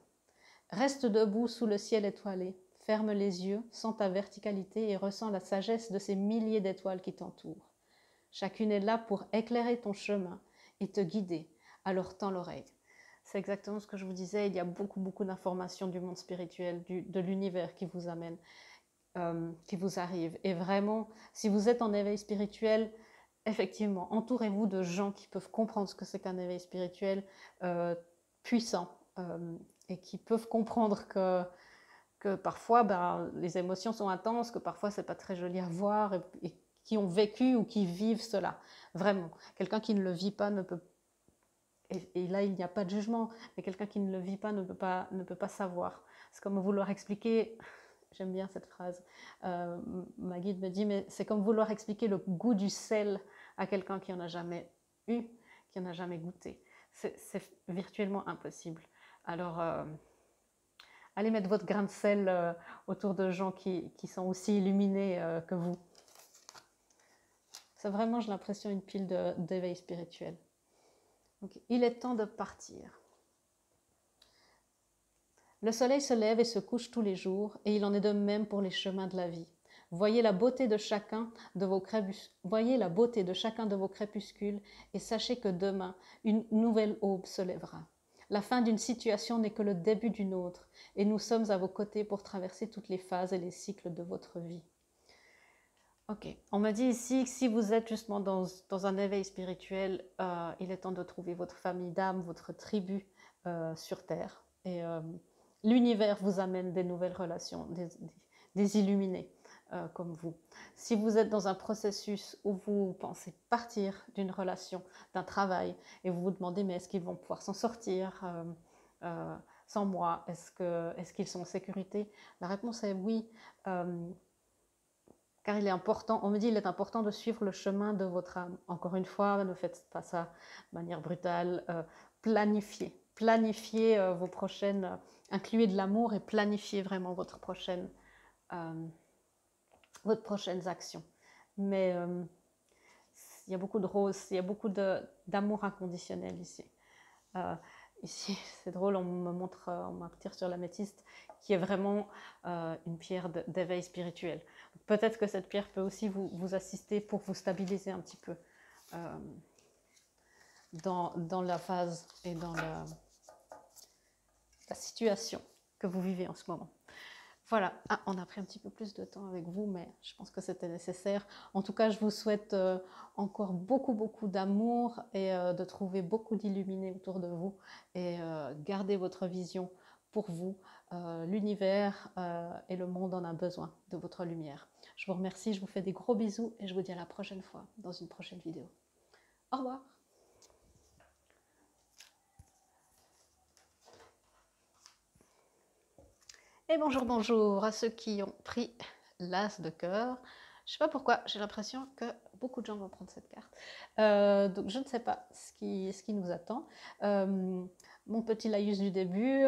Reste debout sous le ciel étoilé, ferme les yeux, sens ta verticalité et ressens la sagesse de ces milliers d'étoiles qui t'entourent. Chacune est là pour éclairer ton chemin et te guider, alors tends l'oreille. C'est exactement ce que je vous disais, il y a beaucoup d'informations du monde spirituel, de l'univers qui vous amène, qui vous arrive. Et vraiment, si vous êtes en éveil spirituel, effectivement, entourez-vous de gens qui peuvent comprendre ce que c'est qu'un éveil spirituel puissant et qui peuvent comprendre que parfois les émotions sont intenses, que parfois c'est pas très joli à voir et qui ont vécu ou qui vivent cela. Vraiment, quelqu'un qui ne le vit pas ne peut et là il n'y a pas de jugement, mais quelqu'un qui ne le vit pas ne peut pas savoir. C'est comme vouloir expliquer. J'aime bien cette phrase. Ma guide me dit, mais c'est comme vouloir expliquer le goût du sel à quelqu'un qui en a jamais eu, qui en a jamais goûté. C'est virtuellement impossible. Alors, allez mettre votre grain de sel autour de gens qui sont aussi illuminés que vous. C'est vraiment, j'ai l'impression, une pile d'éveil spirituel. Donc, il est temps de partir. Le soleil se lève et se couche tous les jours, et il en est de même pour les chemins de la vie. Voyez la beauté de chacun de vos crépuscules et sachez que demain, une nouvelle aube se lèvera. La fin d'une situation n'est que le début d'une autre, et nous sommes à vos côtés pour traverser toutes les phases et les cycles de votre vie. Ok, on me dit ici que si vous êtes justement dans un éveil spirituel, il est temps de trouver votre famille d'âme, votre tribu sur Terre. Et l'univers vous amène des nouvelles relations, des illuminés comme vous. Si vous êtes dans un processus où vous pensez partir d'une relation, d'un travail, et vous vous demandez mais est-ce qu'ils vont pouvoir s'en sortir sans moi, est-ce qu'ils sont en sécurité? La réponse est oui. Car il est important, on me dit il est important de suivre le chemin de votre âme. Encore une fois, ne faites pas ça de manière brutale. Planifiez vos prochaines, incluez de l'amour et planifiez vraiment votre prochaines actions. Mais il y a beaucoup de roses, il y a beaucoup d'amour inconditionnel ici. Ici, c'est drôle, on me retire sur l'améthyste, qui est vraiment une pierre d'éveil spirituel. Peut-être que cette pierre peut aussi vous assister pour vous stabiliser un petit peu dans la phase et dans la situation que vous vivez en ce moment. Voilà, on a pris un petit peu plus de temps avec vous, mais je pense que c'était nécessaire. En tout cas, je vous souhaite encore beaucoup d'amour et de trouver beaucoup d'illuminés autour de vous et gardez votre vision pour vous. L'univers et le monde en a besoin de votre lumière. Je vous remercie, je vous fais des gros bisous et je vous dis à la prochaine fois dans une prochaine vidéo. Au revoir. Et bonjour à ceux qui ont pris l'as de cœur. Je ne sais pas pourquoi, j'ai l'impression que beaucoup de gens vont prendre cette carte. Donc je ne sais pas ce qui nous attend. Mon petit laïus du début,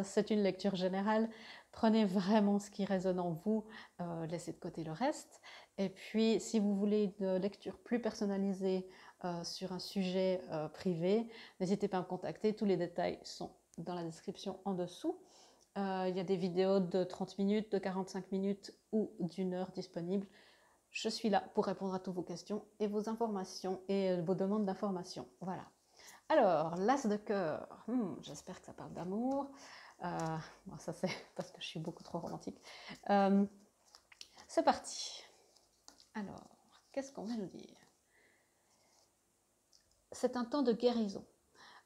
c'est une lecture générale. Prenez vraiment ce qui résonne en vous, laissez de côté le reste. Et puis, si vous voulez une lecture plus personnalisée sur un sujet privé, n'hésitez pas à me contacter. Tous les détails sont dans la description en dessous. Il y a des vidéos de 30 minutes, de 45 minutes ou d'1 heure disponibles. Je suis là pour répondre à toutes vos questions et vos informations et vos demandes d'informations. Voilà. Alors, l'as de cœur. J'espère que ça parle d'amour. Bon, ça c'est parce que je suis beaucoup trop romantique. C'est parti. Alors, qu'est-ce qu'on va nous dire? C'est un temps de guérison.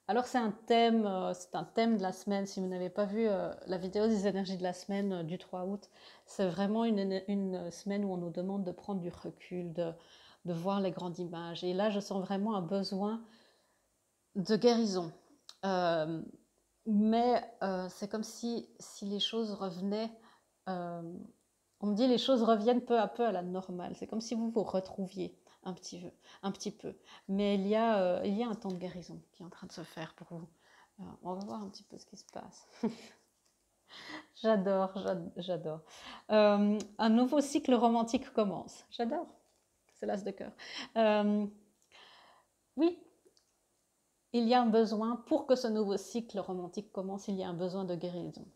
Alors c'est un thème de la semaine. Si vous n'avez pas vu la vidéo des énergies de la semaine du 3 août, c'est vraiment une semaine où on nous demande de prendre du recul, de voir les grandes images. Et là, je sens vraiment un besoin de guérison. Mais c'est comme si les choses revenaient... on me dit les choses reviennent peu à peu à la normale. C'est comme si vous vous retrouviez un petit peu. Mais il y a un temps de guérison qui est en train de se faire pour vous. On va voir un petit peu ce qui se passe. J'adore. Un nouveau cycle romantique commence. J'adore. C'est l'as de cœur. Oui, il y a un besoin, pour que ce nouveau cycle romantique commence, il y a un besoin de guérison.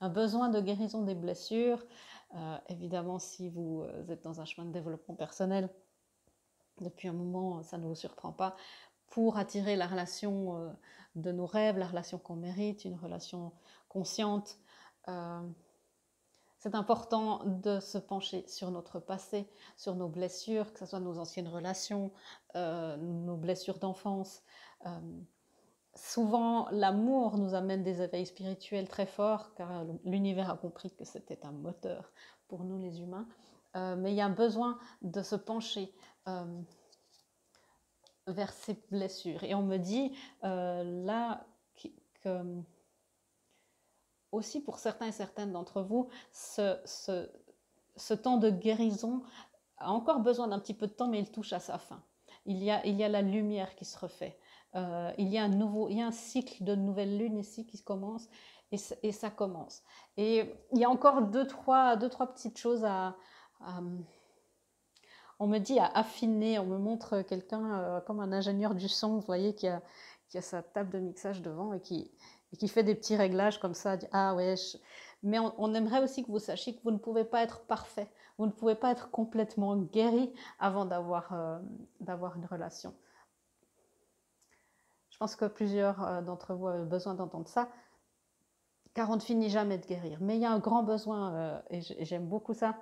Un besoin de guérison des blessures. Évidemment, si vous êtes dans un chemin de développement personnel, depuis un moment, ça ne vous surprend pas, pour attirer la relation de nos rêves, la relation qu'on mérite, une relation consciente. C'est important de se pencher sur notre passé, sur nos blessures, que ce soit nos anciennes relations, nos blessures d'enfance. Euh, Souvent, l'amour nous amène des éveils spirituels très forts, car l'univers a compris que c'était un moteur pour nous les humains. Mais il y a un besoin de se pencher vers ces blessures. Et on me dit là que aussi pour certains et certaines d'entre vous, ce temps de guérison a encore besoin d'un petit peu de temps, mais il touche à sa fin. Il y a la lumière qui se refait. Il y a un cycle de nouvelle lune ici qui commence, et ça commence. Et il y a encore deux, trois petites choses on me dit à affiner. On me montre quelqu'un comme un ingénieur du son, vous voyez, qui a sa table de mixage devant et qui fait des petits réglages comme ça. Ah ouais, mais on aimerait aussi que vous sachiez que vous ne pouvez pas être parfait. Vous ne pouvez pas être complètement guéri avant d'avoir une relation. Je pense que plusieurs d'entre vous avaient besoin d'entendre ça, car on ne finit jamais de guérir. Mais il y a un grand besoin, et j'aime beaucoup ça,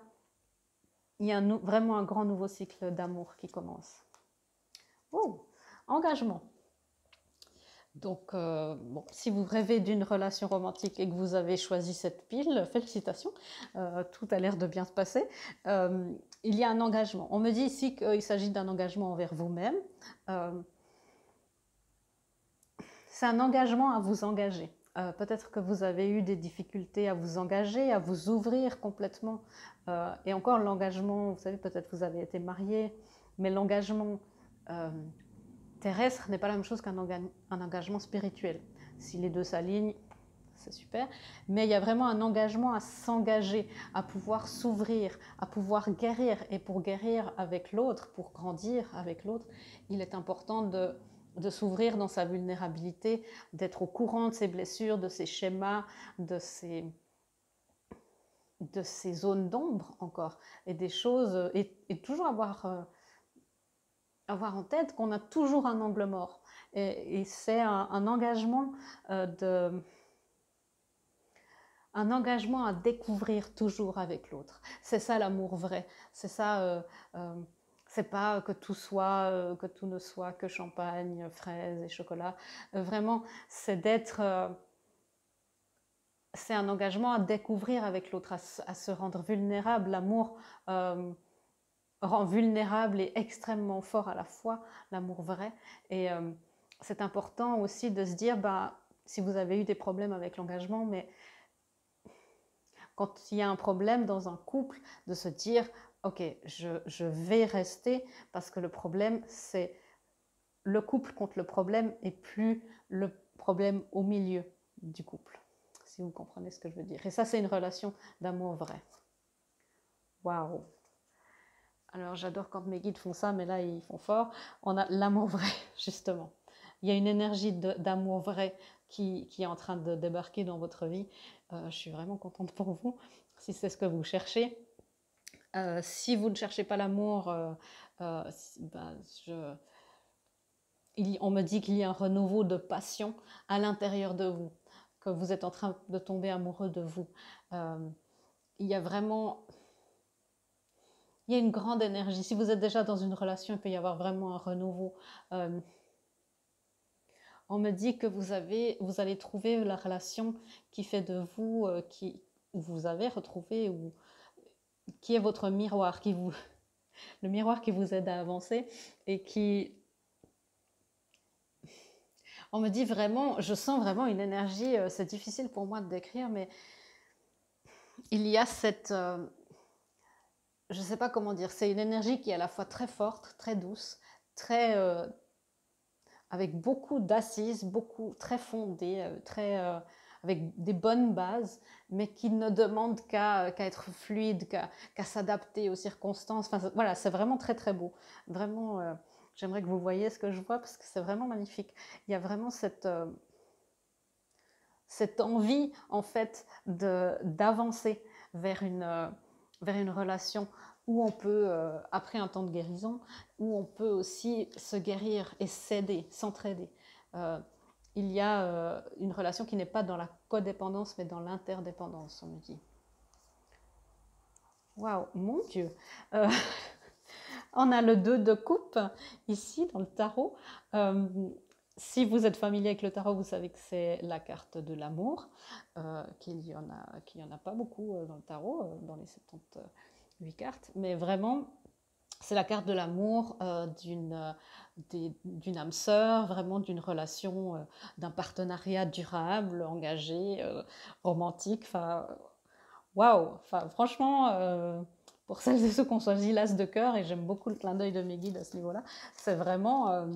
il y a vraiment un grand nouveau cycle d'amour qui commence. Oh, engagement. Donc, bon, si vous rêvez d'une relation romantique et que vous avez choisi cette pile, félicitations, tout a l'air de bien se passer. Il y a un engagement. On me dit ici qu'il s'agit d'un engagement envers vous-même. C'est un engagement à vous engager. Peut-être que vous avez eu des difficultés à vous engager, à vous ouvrir complètement. Et encore, l'engagement, vous savez, peut-être vous avez été marié, mais l'engagement terrestre n'est pas la même chose qu'un engagement spirituel. Si les deux s'alignent, c'est super. Mais il y a vraiment un engagement à s'engager, à pouvoir s'ouvrir, à pouvoir guérir. Et pour guérir avec l'autre, pour grandir avec l'autre, il est important de s'ouvrir dans sa vulnérabilité, d'être au courant de ses blessures, de ses schémas, de ses zones d'ombre encore, et des choses, et toujours avoir en tête qu'on a toujours un angle mort. Et c'est un engagement un engagement à découvrir toujours avec l'autre. C'est ça l'amour vrai. C'est ça. C'est pas que tout ne soit que champagne, fraises et chocolat. Vraiment, c'est c'est un engagement à découvrir avec l'autre, à se rendre vulnérable. L'amour rend vulnérable et extrêmement fort à la fois, l'amour vrai. Et c'est important aussi de se dire, si vous avez eu des problèmes avec l'engagement, mais quand il y a un problème dans un couple, de se dire, ok, je vais rester, parce que le problème, c'est le couple contre le problème et plus le problème au milieu du couple, si vous comprenez ce que je veux dire. Et ça, c'est une relation d'amour vrai. Waouh! Alors, j'adore quand mes guides font ça, mais là, ils font fort. On a l'amour vrai, justement. Il y a une énergie d'amour vrai qui est en train de débarquer dans votre vie. Je suis vraiment contente pour vous, si c'est ce que vous cherchez. Si vous ne cherchez pas l'amour, on me dit qu'il y a un renouveau de passion à l'intérieur de vous, que vous êtes en train de tomber amoureux de vous. Il y a vraiment... Il y a une grande énergie. Si vous êtes déjà dans une relation, il peut y avoir vraiment un renouveau. On me dit que vous allez trouver la relation qui fait de vous, où vous avez retrouvé, qui est votre miroir, le miroir qui vous aide à avancer et qui... On me dit vraiment, je sens vraiment une énergie, c'est difficile pour moi de décrire, mais il y a cette... je ne sais pas comment dire, c'est une énergie qui est à la fois très forte, très douce, avec beaucoup d'assises, très fondée, avec des bonnes bases, mais qui ne demande qu'à être fluide, qu'à s'adapter aux circonstances. Enfin, voilà, c'est vraiment très très beau. Vraiment, j'aimerais que vous voyiez ce que je vois parce que c'est vraiment magnifique. Il y a vraiment cette envie en fait d'avancer vers une relation où on peut, après un temps de guérison, où on peut aussi se guérir et s'aider, s'entraider. Il y a une relation qui n'est pas dans la codépendance, mais dans l'interdépendance, on me dit. Waouh, mon Dieu. Euh, on a le 2 de coupe ici dans le tarot. Euh, si vous êtes familier avec le tarot, vous savez que c'est la carte de l'amour, qu'il y en a pas beaucoup dans le tarot, dans les 78 cartes, mais vraiment, c'est la carte de l'amour, d'une âme sœur, vraiment d'une relation, d'un partenariat durable, engagé, romantique. Enfin, waouh! Enfin, franchement, pour celles et ceux qui ont choisi l'as de cœur, et j'aime beaucoup le clin d'œil de mes guides à ce niveau-là, c'est vraiment,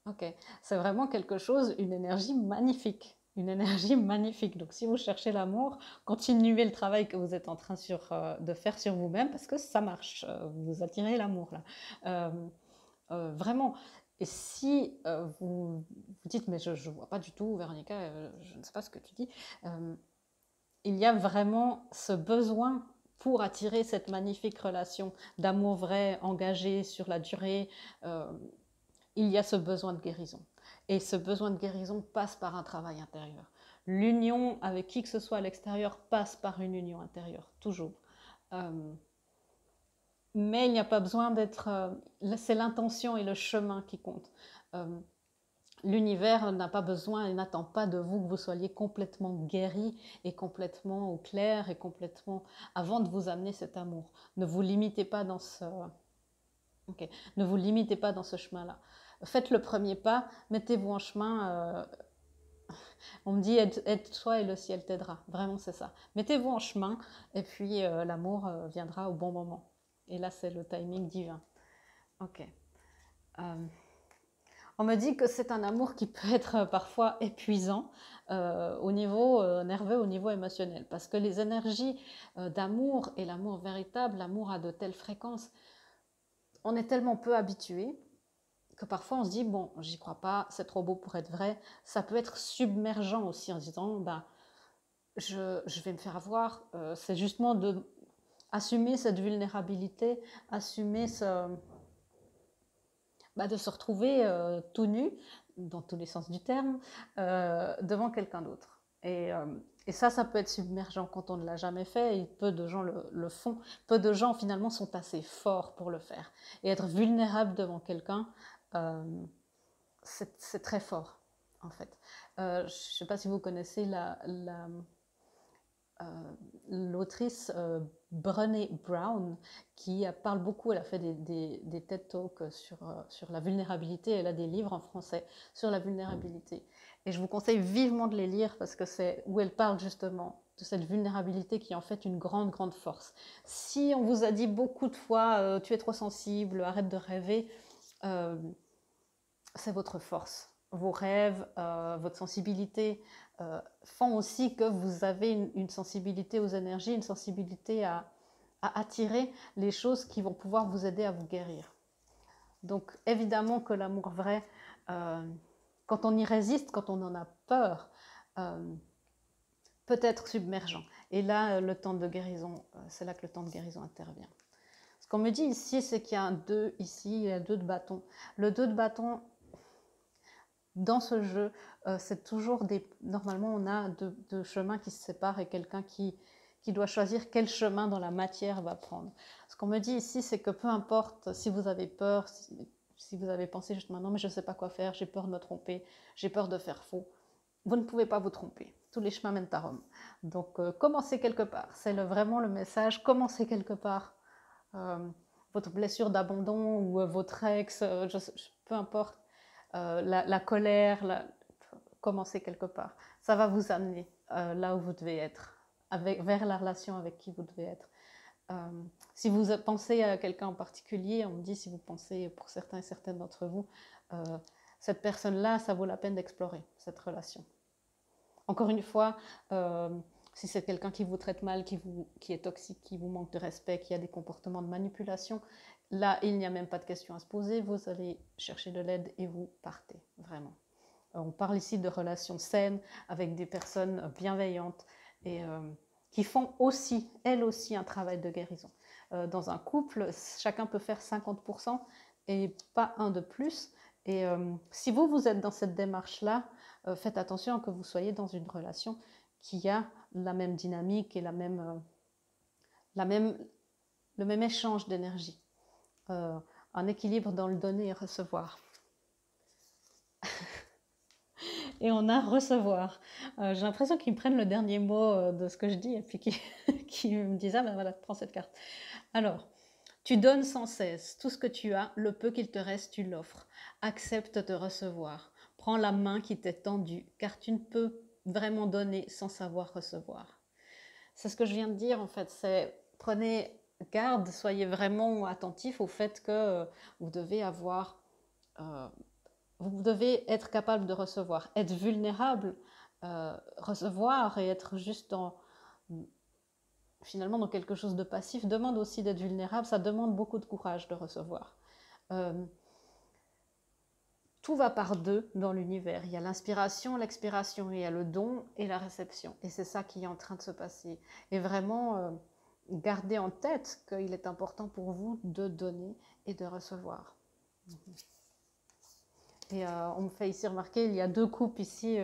ok, c'est vraiment quelque chose, une énergie magnifique. Une énergie magnifique. Donc, si vous cherchez l'amour, continuez le travail que vous êtes en train de faire sur vous-même parce que ça marche. Vous attirez l'amour là. Euh, vraiment. Et si vous dites, mais je ne vois pas du tout, Véronica, je ne sais pas ce que tu dis, il y a vraiment ce besoin pour attirer cette magnifique relation d'amour vrai, engagé sur la durée. euh, il y a ce besoin de guérison. Et ce besoin de guérison passe par un travail intérieur. L'union avec qui que ce soit à l'extérieur passe par une union intérieure, toujours. Euh, mais il n'y a pas besoin d'être... c'est l'intention et le chemin qui comptent. Euh, L'univers n'a pas besoin et n'attend pas de vous que vous soyez complètement guéri et complètement au clair et complètement avant de vous amener cet amour. Ne vous limitez pas dans ce, okay. Ne vous limitez pas dans ce chemin-là. Faites le premier pas, mettez-vous en chemin. On me dit aide-toi et le ciel t'aidera. Vraiment, c'est ça. Mettez-vous en chemin et puis l'amour viendra au bon moment. Et là, c'est le timing divin. Ok. Euh, On me dit que c'est un amour qui peut être parfois épuisant au niveau nerveux, au niveau émotionnel, parce que les énergies d'amour et l'amour véritable, l'amour à de telles fréquences, on est tellement peu habitué que parfois on se dit, bon, j'y crois pas, c'est trop beau pour être vrai. Ça peut être submergent aussi en se disant, bah, je vais me faire avoir. C'est justement de assumer cette vulnérabilité, assumer de se retrouver tout nu, dans tous les sens du terme, devant quelqu'un d'autre. Et ça peut être submergent quand on ne l'a jamais fait, et peu de gens le font. Peu de gens, finalement, sont assez forts pour le faire. Et être vulnérable devant quelqu'un, euh, c'est très fort, en fait. Je ne sais pas si vous connaissez euh, l'autrice Brené Brown, qui parle beaucoup, elle a fait des TED Talks sur la vulnérabilité, elle a des livres en français sur la vulnérabilité. Et je vous conseille vivement de les lire parce que c'est où elle parle justement de cette vulnérabilité qui est en fait une grande, grande force. Si on vous a dit beaucoup de fois tu es trop sensible, arrête de rêver, euh, c'est votre force. Vos rêves, votre sensibilité font aussi que vous avez une sensibilité aux énergies, une sensibilité à attirer les choses qui vont pouvoir vous aider à vous guérir. Donc évidemment que l'amour vrai, euh, quand on y résiste, quand on en a peur, euh, peut être submergent. Et là, le temps de guérison, c'est là que le temps de guérison intervient. Ce qu'on me dit ici, c'est qu'il y a un 2 ici, il y a 2 de bâton. Le 2 de bâton, dans ce jeu, c'est toujours normalement, on a deux chemins qui se séparent et quelqu'un qui doit choisir quel chemin dans la matière va prendre. Ce qu'on me dit ici, c'est que peu importe si vous avez peur, si vous avez pensé justement non mais je ne sais pas quoi faire, j'ai peur de me tromper, j'ai peur de faire faux, vous ne pouvez pas vous tromper. Tous les chemins mènent à Rome. Donc commencez quelque part. C'est vraiment le message, commencez quelque part. Euh, Votre blessure d'abandon ou votre ex, peu importe, la colère, commencer quelque part. Ça va vous amener là où vous devez être, vers la relation avec qui vous devez être. Si vous pensez à quelqu'un en particulier, on me dit si vous pensez pour certains et certaines d'entre vous, euh, cette personne-là, ça vaut la peine d'explorer cette relation. Encore une fois, si c'est quelqu'un qui vous traite mal, qui est toxique, qui vous manque de respect, qui a des comportements de manipulation, là, il n'y a même pas de question à se poser. Vous allez chercher de l'aide et vous partez, vraiment. On parle ici de relations saines avec des personnes bienveillantes et qui font aussi, elles aussi, un travail de guérison. Dans un couple, chacun peut faire 50% et pas un de plus. Et si vous êtes dans cette démarche-là, faites attention que vous soyez dans une relation qui a la même dynamique et le même échange d'énergie, un équilibre dans le donner et recevoir. Et on a recevoir. J'ai l'impression qu'ils me prennent le dernier mot de ce que je dis et puis qu'ils me disent, ah ben voilà, prends cette carte. Alors, tu donnes sans cesse tout ce que tu as, le peu qu'il te reste, tu l'offres. Accepte de recevoir. Prends la main qui t'est tendue, car tu ne peux vraiment donner sans savoir recevoir. C'est ce que je viens de dire en fait, c'est prenez garde, soyez vraiment attentifs au fait que vous devez avoir, vous devez être capable de recevoir, être vulnérable, recevoir et être juste finalement dans quelque chose de passif demande aussi d'être vulnérable, ça demande beaucoup de courage de recevoir. Tout va par deux dans l'univers. Il y a l'inspiration, l'expiration, il y a le don et la réception. Et c'est ça qui est en train de se passer. Et vraiment, gardez en tête qu'il est important pour vous de donner et de recevoir. Et on me fait ici remarquer, il y a 2 coupes ici,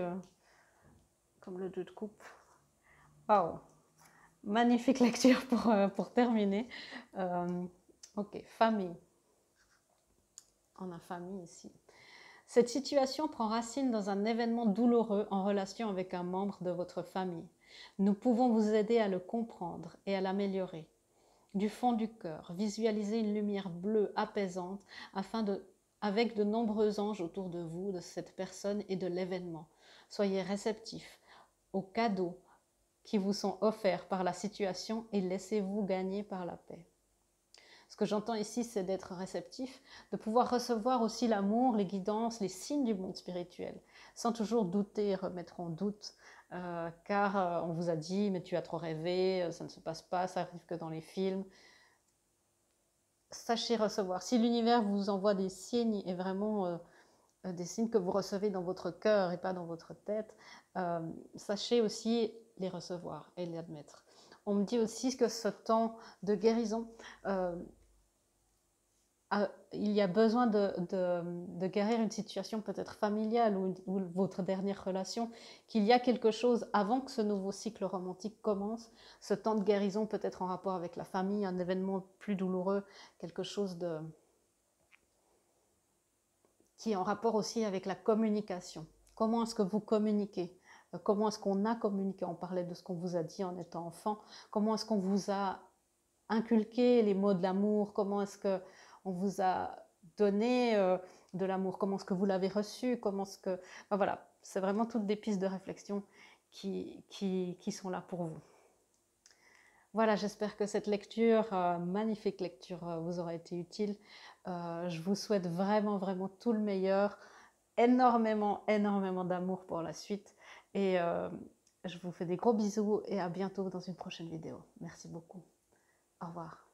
comme le 2 de coupe. Waouh! Magnifique lecture pour terminer. Ok, famille. On a famille ici. Cette situation prend racine dans un événement douloureux en relation avec un membre de votre famille. Nous pouvons vous aider à le comprendre et à l'améliorer. Du fond du cœur, visualisez une lumière bleue apaisante avec de nombreux anges autour de vous, de cette personne et de l'événement. Soyez réceptifs aux cadeaux qui vous sont offerts par la situation et laissez-vous gagner par la paix. Ce que j'entends ici, c'est d'être réceptif, de pouvoir recevoir aussi l'amour, les guidances, les signes du monde spirituel, sans toujours douter et remettre en doute, car on vous a dit, mais tu as trop rêvé, ça ne se passe pas, ça arrive que dans les films. Sachez recevoir. Si l'univers vous envoie des signes, et vraiment des signes que vous recevez dans votre cœur et pas dans votre tête, sachez aussi les recevoir et les admettre. On me dit aussi que ce temps de guérison, il y a besoin de guérir une situation peut-être familiale ou votre dernière relation, qu'il y a quelque chose avant que ce nouveau cycle romantique commence, ce temps de guérison peut être en rapport avec la famille, un événement plus douloureux, quelque chose qui est en rapport aussi avec la communication. Comment est-ce que vous communiquez? Comment est-ce qu'on a communiqué? On parlait de ce qu'on vous a dit en étant enfant. Comment est-ce qu'on vous a inculqué les mots de l'amour? Comment est-ce qu'on vous a donné de l'amour? Comment est-ce que vous l'avez reçu? Comment est-ce que... Ben voilà, c'est vraiment toutes des pistes de réflexion qui sont là pour vous. Voilà, j'espère que cette lecture, magnifique lecture, vous aura été utile. Je vous souhaite vraiment, vraiment tout le meilleur. Énormément, énormément d'amour pour la suite. Et je vous fais des gros bisous et à bientôt dans une prochaine vidéo. Merci beaucoup. Au revoir.